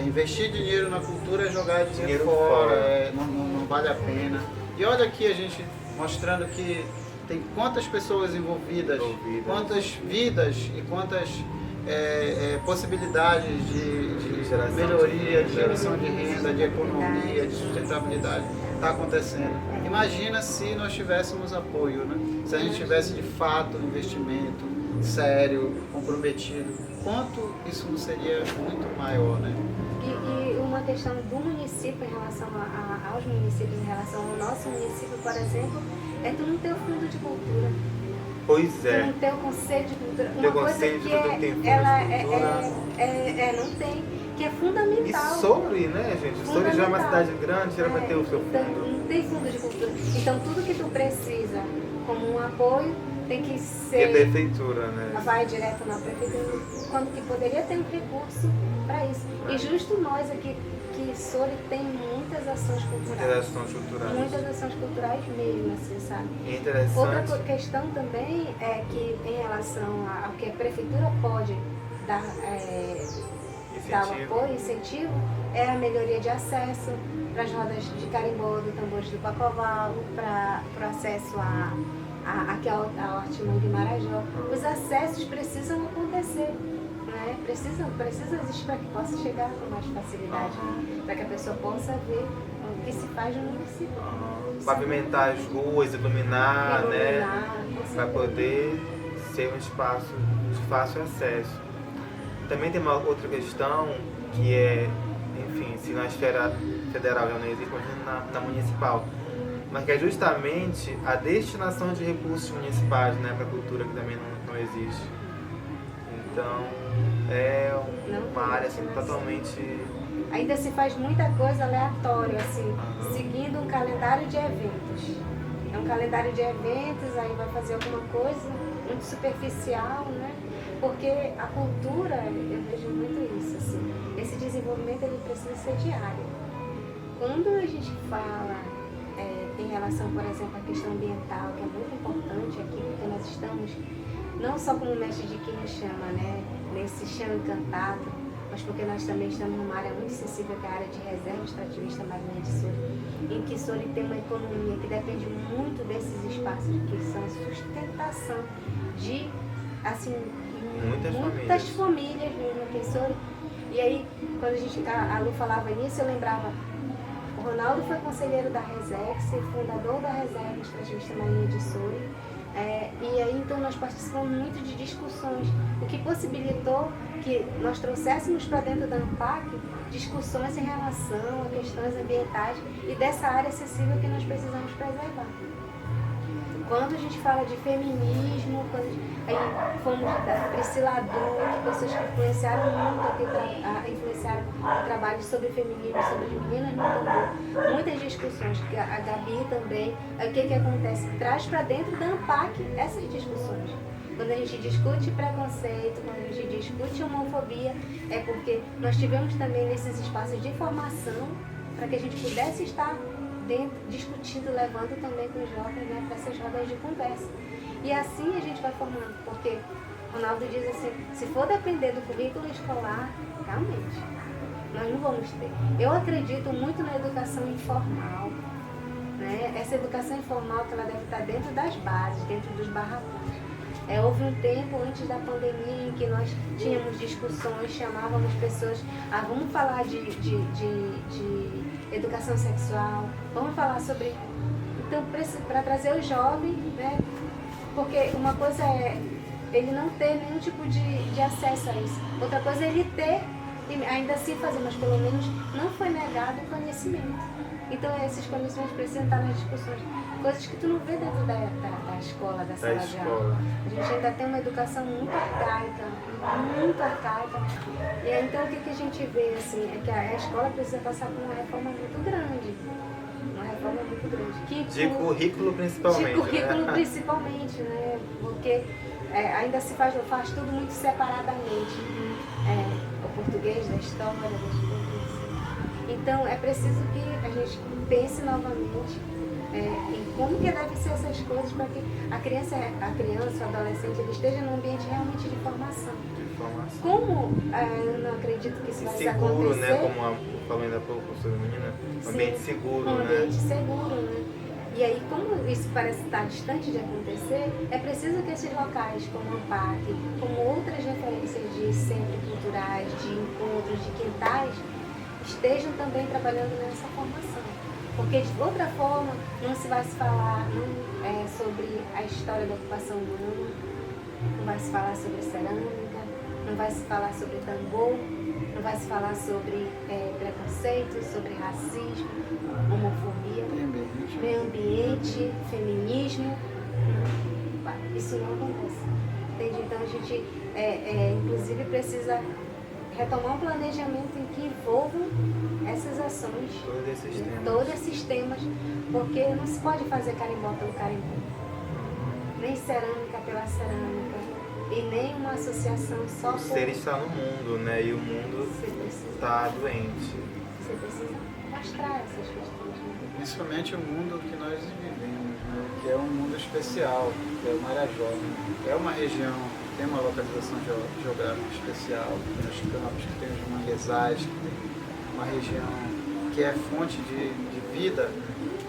Investir dinheiro na cultura é jogar dinheiro fora, não vale a pena. E olha aqui a gente mostrando que tem quantas pessoas envolvidas, quantas vidas e quantas possibilidades de melhoria, de geração de renda, de economia, de sustentabilidade está acontecendo. Imagina se nós tivéssemos apoio, né? Se a gente tivesse de fato um investimento sério, comprometido, quanto isso não seria muito maior, né? E uma questão do município em relação aos municípios, em relação ao nosso município, por exemplo, é tu não ter o fundo de cultura. Pois é. Tu não ter o conselho de cultura. Uma coisa que não tem, que é fundamental. E Soure, né, gente? Soure já é uma cidade grande, ela vai ter o seu fundo. Então, não tem fundo de cultura. Então tudo que tu precisa como um apoio tem que ser... E a prefeitura, né? Vai direto na prefeitura, quando que poderia ter um recurso para isso. E justo nós aqui, que Soure tem muitas ações culturais. Muitas ações culturais mesmo, assim, sabe? É interessante. Outra questão também é que em relação ao que a prefeitura pode dar o apoio, incentivo, é a melhoria de acesso para as rodas de carimbó, do tambores do Pacoval, para o acesso aqui ao Hortimão de Marajó. Os acessos precisam acontecer, né? Precisa existir para que possa chegar com mais facilidade, para que a pessoa possa ver o que se faz no município. Pavimentar as ruas, iluminar, né? Para poder ser um espaço de fácil acesso. Também tem uma outra questão que é, enfim, se na esfera federal já não existe, imagina na municipal, mas que é justamente a destinação de recursos municipais, né, para a cultura, que também não existe. Então, é uma área assim, totalmente... Ainda se faz muita coisa aleatória, assim, seguindo um calendário de eventos. É um calendário de eventos, aí vai fazer alguma coisa muito superficial, né? Porque a cultura, eu vejo muito isso, assim, esse desenvolvimento ele precisa ser diário. Quando a gente fala em relação, por exemplo, à questão ambiental, que é muito importante aqui, porque nós estamos, não só como mestre de quem nos chama, né, nesse chão encantado, mas porque nós também estamos numa área muito sensível, que é a área de reserva extrativista marinha de Soure, em que Soure tem uma economia que depende muito desses espaços, que são a sustentação de, assim, muitas famílias mesmo aqui em Soure. E aí, quando a Lu falava nisso, eu lembrava, o Ronaldo foi conselheiro da Resex, fundador da Reserva Extrativista Marinha de Soure. E aí, então, nós participamos muito de discussões, o que possibilitou que nós trouxéssemos para dentro da ANPAC discussões em relação a questões ambientais e dessa área acessível que nós precisamos preservar. Quando a gente fala de feminismo, aí fomos da Priscila Adult, pessoas que influenciaram muito aqui, influenciaram o trabalho sobre feminismo, sobre as meninas no tambor. Muitas discussões, a Gabi também. Aí o que acontece? Traz para dentro da ANPAC essas discussões. Quando a gente discute preconceito, quando a gente discute homofobia, é porque nós tivemos também nesses espaços de formação para que a gente pudesse estar discutindo, levando também com os jovens, né, para essas rodas de conversa. E assim a gente vai formando, porque Ronaldo diz assim, se for depender do currículo escolar, realmente, nós não vamos ter. Eu acredito muito na educação informal, né? Essa educação informal que ela deve estar dentro das bases, dentro dos barracões. Houve um tempo antes da pandemia em que nós tínhamos discussões, chamávamos pessoas, vamos falar de educação sexual, vamos falar sobre... Então, para trazer o jovem, né? Porque uma coisa é ele não ter nenhum tipo de acesso a isso. Outra coisa é ele ter e ainda assim fazer, mas pelo menos não foi negado o conhecimento. Então esses conhecimentos precisam estar nas discussões. Coisas que tu não vê dentro da escola, da sala de aula. A gente ainda tem uma educação muito arcaica, muito arcaica. E aí, então o que a gente vê assim, é que a escola precisa passar por uma reforma muito grande. Uma reforma muito grande. De currículo principalmente. De currículo né? principalmente, né? Porque ainda se faz tudo muito separadamente. O português da história, das coisas. Então é preciso que a gente pense novamente em como que devem ser essas coisas para que a criança, o adolescente, ele esteja num ambiente realmente de formação. Como eu não acredito que isso vai seguro, acontecer. né? Como falou ainda há pouco, professora menina, um ambiente seguro, um né? ambiente seguro, né? E aí, como isso parece estar distante de acontecer, é preciso que esses locais, como o AMPAC, como outras referências de centros culturais, de encontros, de quintais, estejam também trabalhando nessa formação. Porque, de outra forma, não se vai se falar sobre a história da ocupação humana, não vai se falar sobre cerâmica, não vai se falar sobre tambor, não vai se falar sobre preconceito, sobre racismo, homofobia, meio ambiente, feminismo. Isso não acontece. Entende? Então a gente, inclusive, precisa retomar um planejamento em que envolvam essas ações, todos esses temas, porque não se pode fazer carimbó pelo carimbó, nem cerâmica pela cerâmica, e nem uma associação só por... O ser está no mundo, né? E o mundo está doente. Você precisa mostrar essas questões, né? Principalmente o mundo que nós vivemos, né? Que é um mundo especial, que é o Marajó. É uma região, tem uma localização geográfica especial, tem os campos, que tem os manguezais, que tem uma região que é fonte de vida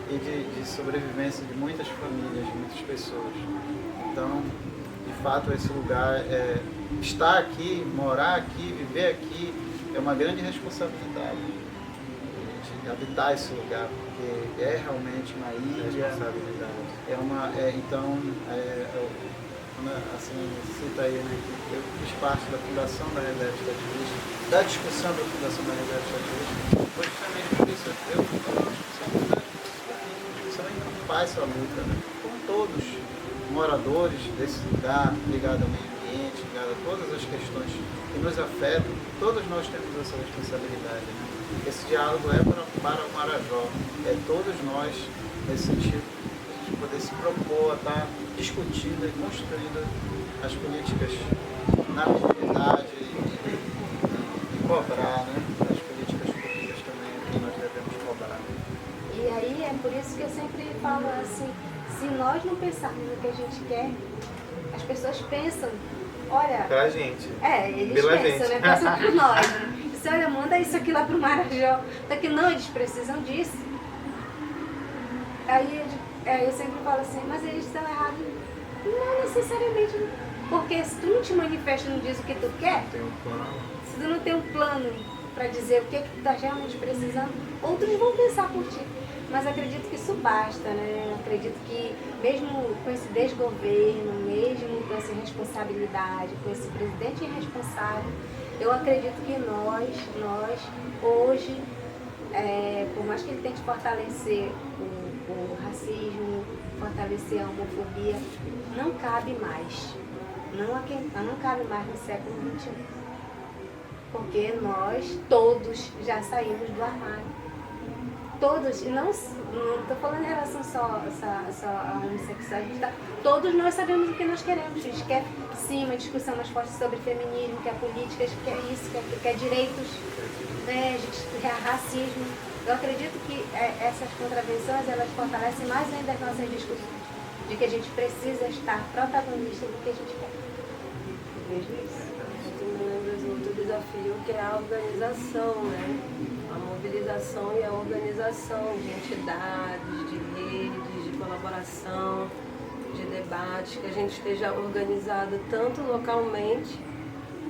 e de sobrevivência de muitas famílias, de muitas pessoas. Então, de fato, esse lugar, estar aqui, morar aqui, viver aqui, é uma grande responsabilidade. De habitar esse lugar, porque é realmente uma ilha. Assim, cita aí, né, que eu fiz parte da fundação da Realidade Estativista, da discussão da fundação da Realidade Estativista, foi justamente por isso. Eu fui para a discussão em paz essa luta, né, com todos moradores desse lugar, ligado ao meio ambiente, ligado a todas as questões que nos afetam, todos nós temos essa responsabilidade, né? Esse diálogo é para o Marajó, é todos nós, nesse sentido, de poder se propor a estar discutindo e construindo as políticas na comunidade e cobrar, né? As políticas públicas também que nós devemos cobrar. E aí é por isso que eu sempre falo assim, se nós não pensarmos no que a gente quer, as pessoas pensam, olha... Pra gente. Eles Pela pensam, gente. né? Pensam por nós, né? Dizem, olha, manda isso aqui lá pro Marajó. Daqui não, eles precisam disso. Aí eu sempre falo assim, mas eles estão errados. Não necessariamente, porque se tu não te manifesta e não diz o que tu quer, Tem um plano. se tu não tem um plano para dizer o que tu tá realmente precisando, outros vão pensar por ti. Mas acredito que isso basta, né? Acredito que mesmo com esse desgoverno, mesmo com essa irresponsabilidade, com esse presidente irresponsável, eu acredito que nós hoje, por mais que ele tente fortalecer o racismo, fortalecer a homofobia, não cabe mais. Não cabe mais no século XXI. Porque nós todos já saímos do armário. Todos, e não estou falando em relação só a homossexuais, tá? Todos nós sabemos o que nós queremos. A gente quer, sim, uma discussão mais forte sobre feminismo, quer políticas, quer isso, quer direitos, né? A gente quer racismo. Eu acredito que essas contravenções, elas fortalecem mais ainda as nossas discussões, de que a gente precisa estar protagonista do que a gente quer. Vejo isso. Outro desafio que é a organização, né? A mobilização e a organização de entidades, de redes, de colaboração, de debate, que a gente esteja organizado tanto localmente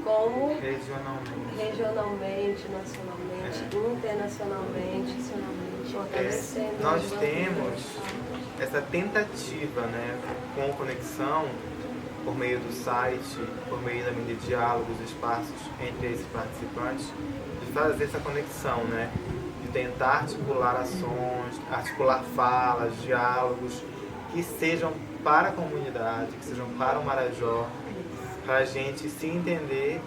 como Regionalmente, nacionalmente. internacionalmente, fortalecendo. Nós temos essa tentativa, né, com conexão, por meio do site, por meio da mídia de diálogos, espaços entre esses participantes, de fazer essa conexão, né, de tentar articular ações, articular falas, diálogos que sejam para a comunidade, que sejam para o Marajó, para a gente se entender,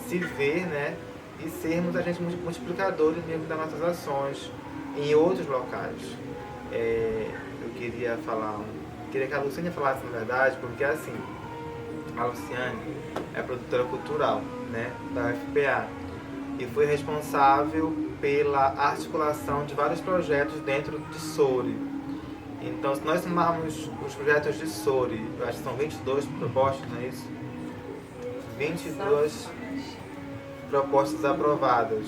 se ver, né, e sermos agentes multiplicadores mesmo das nossas ações em outros locais. Eu queria que a Luciane falasse, na verdade, porque assim, a Luciane é produtora cultural, né, da UFPA e foi responsável pela articulação de vários projetos dentro de SORI. Então, se nós somarmos os projetos de SORI, eu acho que são 22 propostas, não é isso? 22 propostas aprovadas,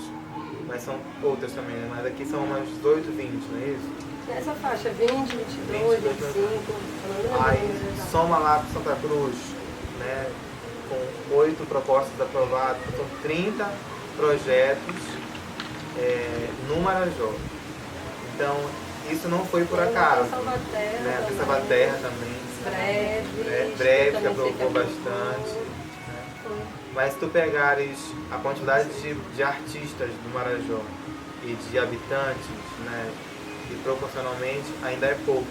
mas são outras também, né? Mas aqui são umas 18, 20, não é isso? Nessa faixa, 20, 22, 25, aí soma lá para Santa Cruz, né, com 8 propostas aprovadas, são 30 projetos no Marajó. Então, isso não foi por acaso. Salvaterra, Tem Salvaterra também. Breve, que aprovou bastante. Né? Mas se tu pegares a quantidade de artistas do Marajó e de habitantes, né, e proporcionalmente ainda é pouco.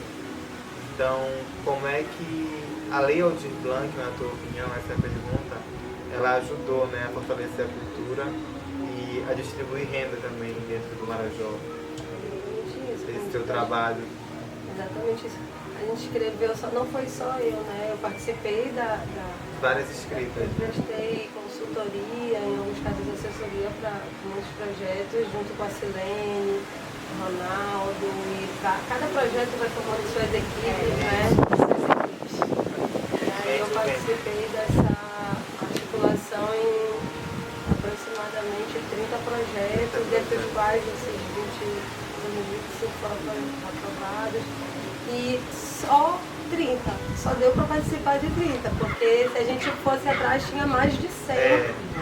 Então, como é que a Lei Aldir Blanc, na tua opinião, essa é a pergunta, ela ajudou, né, a fortalecer a cultura e a distribuir renda também dentro do Marajó? Esse teu trabalho. Exatamente isso. A gente escreveu, não foi só eu, né? Eu participei da várias escritas. Eu prestei consultoria, em alguns casos assessoria para muitos projetos, junto com a Silene, o Ronaldo, e cada projeto vai formando suas equipes, né? E aí eu participei dessa articulação em aproximadamente 30 projetos, dentre os quais esses 25 foram aprovados. E só 30, só deu para participar de 30, porque se a gente fosse atrás tinha mais de 100.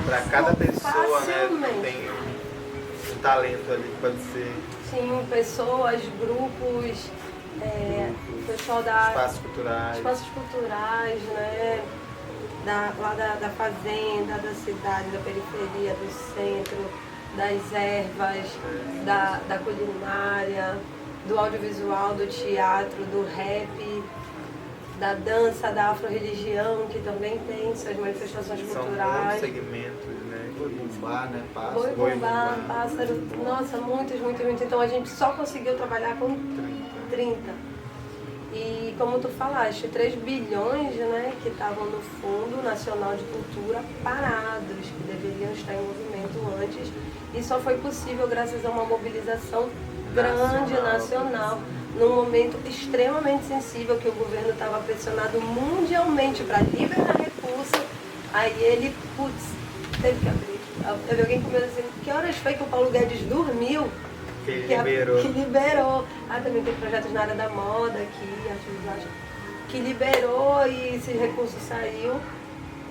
Para cada pessoa, facilmente. Né, tem um talento ali que pode ser. Sim, pessoas, grupos, pessoal da espaços culturais, né? Lá da fazenda, da cidade, da periferia, do centro, das ervas, da culinária, do audiovisual, do teatro, do rap, da dança, da afro-religião, que também tem suas manifestações culturais. São muitos segmentos, né? Boi-bumbá, né? Boi-bumbá, pássaro, nossa, muitos. Então a gente só conseguiu trabalhar com 30. E como tu falaste, 3 bilhões, né, que estavam no Fundo Nacional de Cultura parados, que deveriam estar em movimento antes. E só foi possível graças a uma mobilização grande, nacional, num momento extremamente sensível que o governo estava pressionado mundialmente para liberar recursos. Aí ele, teve que abrir. Eu vi alguém comigo assim, que horas foi que o Paulo Guedes dormiu? Que liberou. Também tem projetos na área da moda aqui, arte que liberou e esse recurso saiu.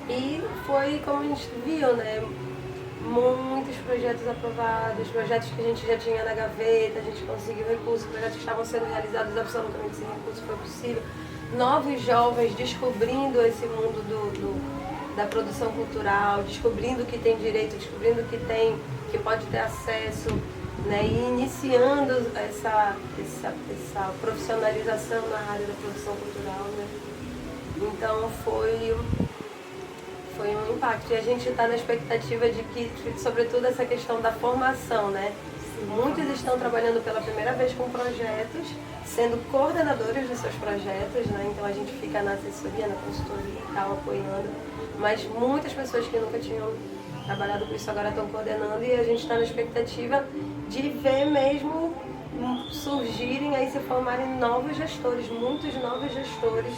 E foi como a gente viu, né? Muitos projetos aprovados, projetos que a gente já tinha na gaveta, a gente conseguiu recursos, projetos que estavam sendo realizados absolutamente sem recurso, foi possível. Novos jovens descobrindo esse mundo da produção cultural, descobrindo que tem direito, descobrindo que pode ter acesso, né, e iniciando essa profissionalização na área da produção cultural, né? Então foi um impacto. E a gente está na expectativa de que, sobretudo, essa questão da formação, né? Muitos estão trabalhando pela primeira vez com projetos, sendo coordenadores dos seus projetos, né? Então a gente fica na assessoria, na consultoria e tal, apoiando. Mas muitas pessoas que nunca tinham trabalhado com isso agora estão coordenando e a gente está na expectativa de ver mesmo surgirem, aí se formarem novos gestores, muitos novos gestores,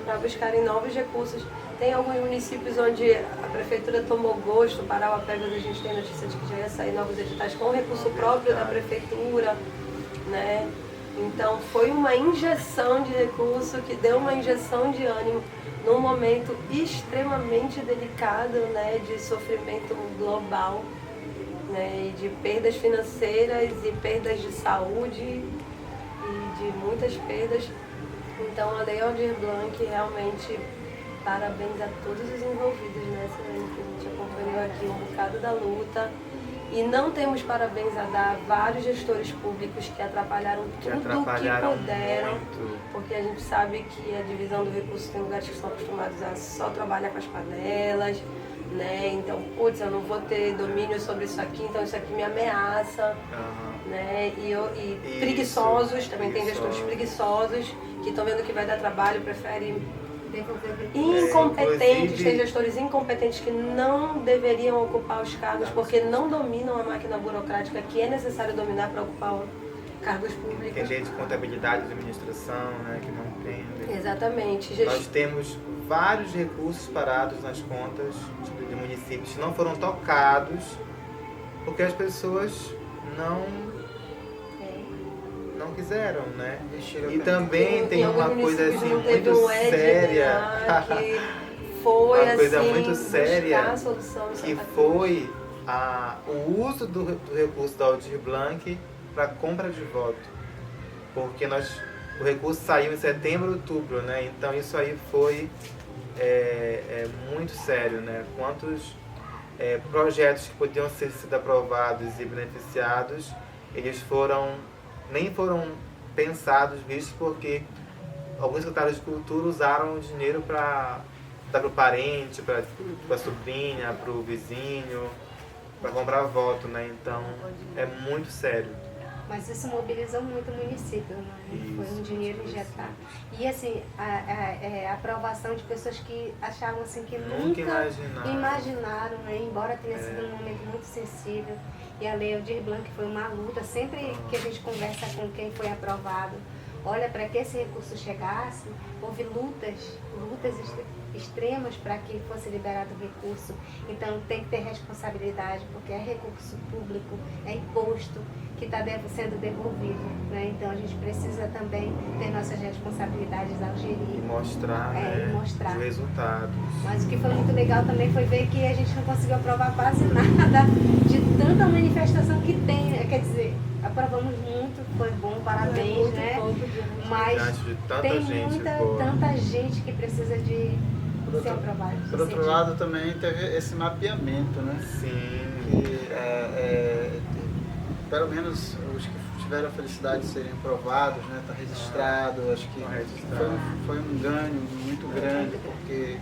para buscarem novos recursos. Tem alguns municípios onde a prefeitura tomou gosto, Parauapebas a gente tem notícia de que já ia sair novos editais com recurso próprio da prefeitura, né? Então foi uma injeção de recurso que deu uma injeção de ânimo num momento extremamente delicado, né, de sofrimento global. né, e de perdas financeiras e perdas de saúde e de muitas perdas. Então a Lei Aldir Blanc realmente parabéns a todos os envolvidos, né, Silene, que a gente acompanhou aqui um bocado da luta. E não temos parabéns a dar a vários gestores públicos que atrapalharam tudo o que puderam, porque a gente sabe que a divisão do recurso tem lugares que estão acostumados a só trabalhar com as panelas, né? Então, putz, eu não vou ter domínio sobre isso aqui, então isso aqui me ameaça, né? E preguiçosos, também tem gestores preguiçosos que estão vendo que vai dar trabalho, preferem incompetentes, tem gestores incompetentes que não deveriam ocupar os cargos porque não dominam a máquina burocrática que é necessário dominar para ocupar cargos públicos. Tem gente de contabilidade e administração, né, que não entende. Exatamente. Nós temos vários recursos parados nas contas de municípios que não foram tocados porque as pessoas não quiseram, né? E também tem uma coisa assim muito séria, foi uma coisa assim, muito séria, que foi o uso do recurso da Aldir Blanc para compra de voto, porque o recurso saiu em setembro, outubro, né? Então isso aí foi muito sério, né? Quantos projetos que podiam ter sido aprovados e beneficiados, eles nem foram pensados, vistos, porque alguns secretários de cultura usaram o dinheiro para dar para o parente, para a sobrinha, para o vizinho, para comprar voto, né? Então é muito sério. Mas isso mobilizou muito o município, né? Foi um dinheiro injetado. E assim, a aprovação de pessoas que achavam assim que nunca imaginaram, né? Embora tenha sido um momento muito sensível. E a Lei Aldir Blanc foi uma luta, sempre que a gente conversa com quem foi aprovado, olha, para que esse recurso chegasse, houve lutas extremas para que fosse liberado o recurso. Então tem que ter responsabilidade, porque é recurso público, é imposto que está sendo devolvido, né? Então a gente precisa também ter nossas responsabilidades ao gerir. E mostrar, mostrar os resultados. Mas o que foi muito legal também foi ver que a gente não conseguiu aprovar quase nada de tanta manifestação que tem, né? Quer dizer, aprovamos muito, foi bom, parabéns, né? Mas tem tanta gente que precisa de ser aprovada. Por outro lado, também teve esse mapeamento, né? Sim. Que, pelo menos os que tiveram a felicidade de serem aprovados, né? Tá registrado, acho que foi um ganho muito grande, porque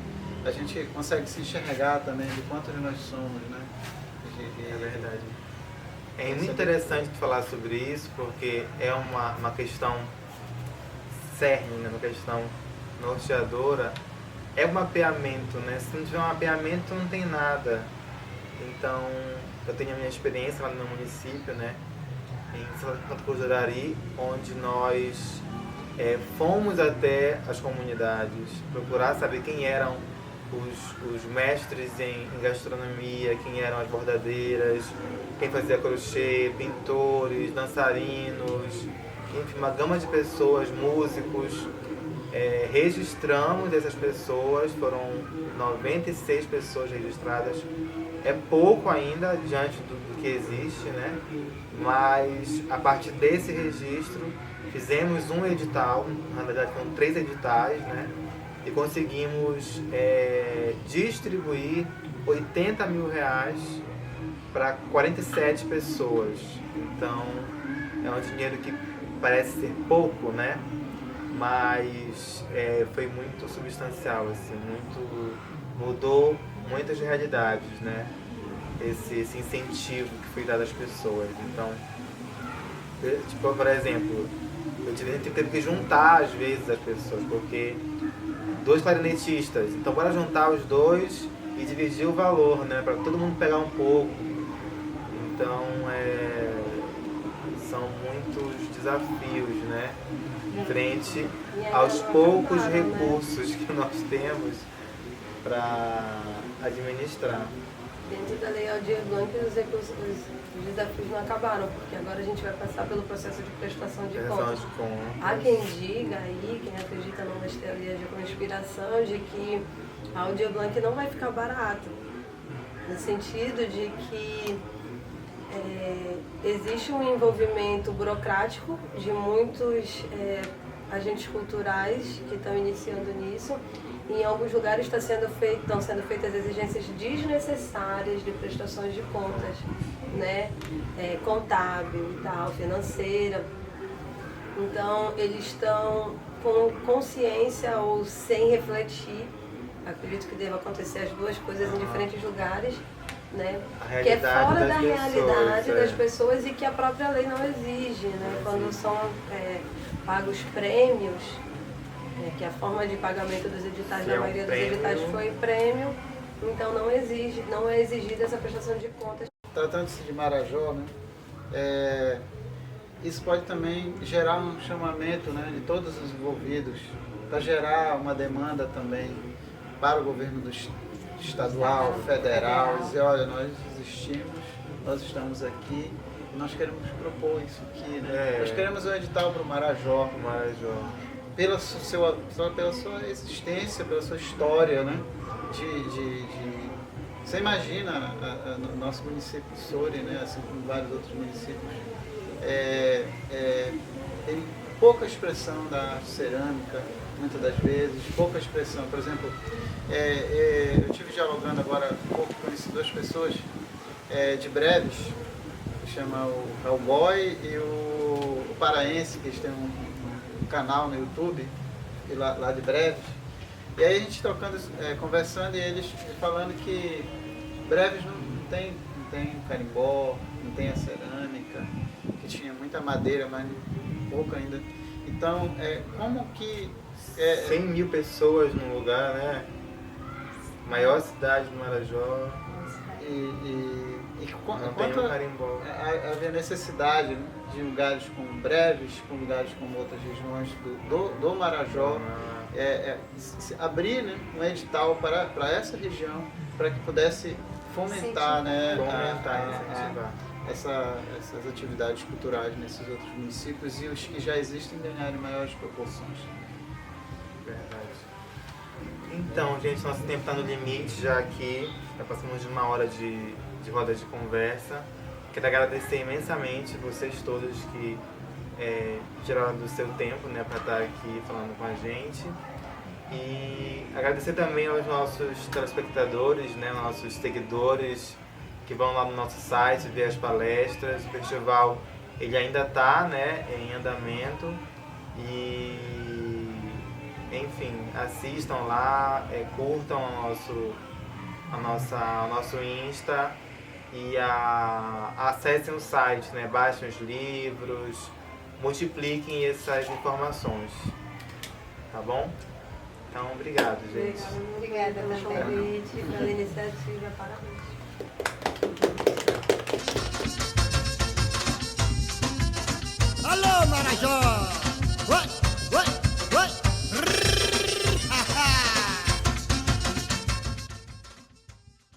a gente consegue se enxergar também de quantos nós somos, né? É verdade. É muito interessante falar sobre isso, porque é uma questão cerne, né? Uma questão norteadora. É o mapeamento, né? Se não tiver um mapeamento, não tem nada. Então, eu tenho a minha experiência lá no meu município, né? Em Santa Cruz do Arari, onde nós fomos até as comunidades, procurar saber quem eram os mestres em gastronomia, quem eram as bordadeiras, quem fazia crochê, pintores, dançarinos, enfim, uma gama de pessoas, músicos. Registramos essas pessoas, foram 96 pessoas registradas. É pouco ainda diante do que existe, né? Mas a partir desse registro fizemos um edital, na verdade foram 3 editais, né? E conseguimos distribuir R$80 mil para 47 pessoas. Então é um dinheiro que parece ser pouco, né? Mas foi muito substancial, assim, mudou muitas realidades, né? Esse incentivo que foi dado às pessoas. Então, tipo, por exemplo, a gente teve que juntar às vezes as pessoas, porque 2 clarinetistas, então bora juntar os 2 e dividir o valor, né? Para todo mundo pegar um pouco. Então, são muitos desafios, né? Frente aos poucos recursos que nós temos para administrar. Dentro da Lei Aldir Blanc, os desafios não acabaram, porque agora a gente vai passar pelo processo de prestação de contas. Há quem diga aí, quem acredita nas teorias de conspiração, de que a Aldir Blanc não vai ficar barato, no sentido de que existe um envolvimento burocrático de muitos agentes culturais que estão iniciando nisso. Em alguns lugares estão sendo feitas exigências desnecessárias de prestações de contas, né? Contábil e tal, financeira. Então, eles estão com consciência ou sem refletir. Acredito que deva acontecer as duas coisas em diferentes lugares, né? Que é fora da realidade das pessoas e que a própria lei não exige, né? Quando são pagos prêmios, que a forma de pagamento dos editais, na maioria dos editais foi prêmio, então não é exigida essa prestação de contas. Tratando-se de Marajó, né? Isso pode também gerar um chamamento, né, de todos os envolvidos, para gerar uma demanda também para o governo estadual, federal, dizer, olha, nós existimos, nós estamos aqui e nós queremos propor isso aqui, né? Nós queremos um edital para o Marajó. Pela sua existência, pela sua história, né? Você imagina o nosso município de Soure, né? Assim como vários outros municípios, tem pouca expressão da cerâmica, muitas das vezes, pouca expressão. Por exemplo, eu estive dialogando agora há pouco, conheci duas pessoas de Breves, que chama o Cowboy e o Paraense, que eles têm um canal no YouTube, lá de Breves. E aí a gente conversando e eles falando que Breves não tem carimbó, não tem a cerâmica, que tinha muita madeira, mas pouco ainda. Então, como que... 100 mil pessoas num lugar, né? Maior cidade do Marajó. Não tem um carimbó. Havia necessidade, né, de lugares como Breves, com lugares como outras regiões do Marajó, abrir, né, um edital para essa região, para que pudesse fomentar, né, incentivar essas atividades culturais nesses outros municípios e os que já existem ganharem maiores proporções. Verdade. Então, gente, nosso tempo está no limite já aqui. Já passamos de 1 hora de roda de conversa. Quero agradecer imensamente vocês todos que tiraram do seu tempo, né, para estar aqui falando com a gente. E agradecer também aos nossos telespectadores, né, nossos seguidores que vão lá no nosso site ver as palestras. O festival ele ainda está, né, em andamento e, enfim, assistam lá, curtam o nosso Insta e acessem o site, né, baixem os livros, multipliquem essas informações, tá bom? Então, obrigado, gente. Obrigada pelo convite, pela iniciativa, parabéns. Alô, Marajó!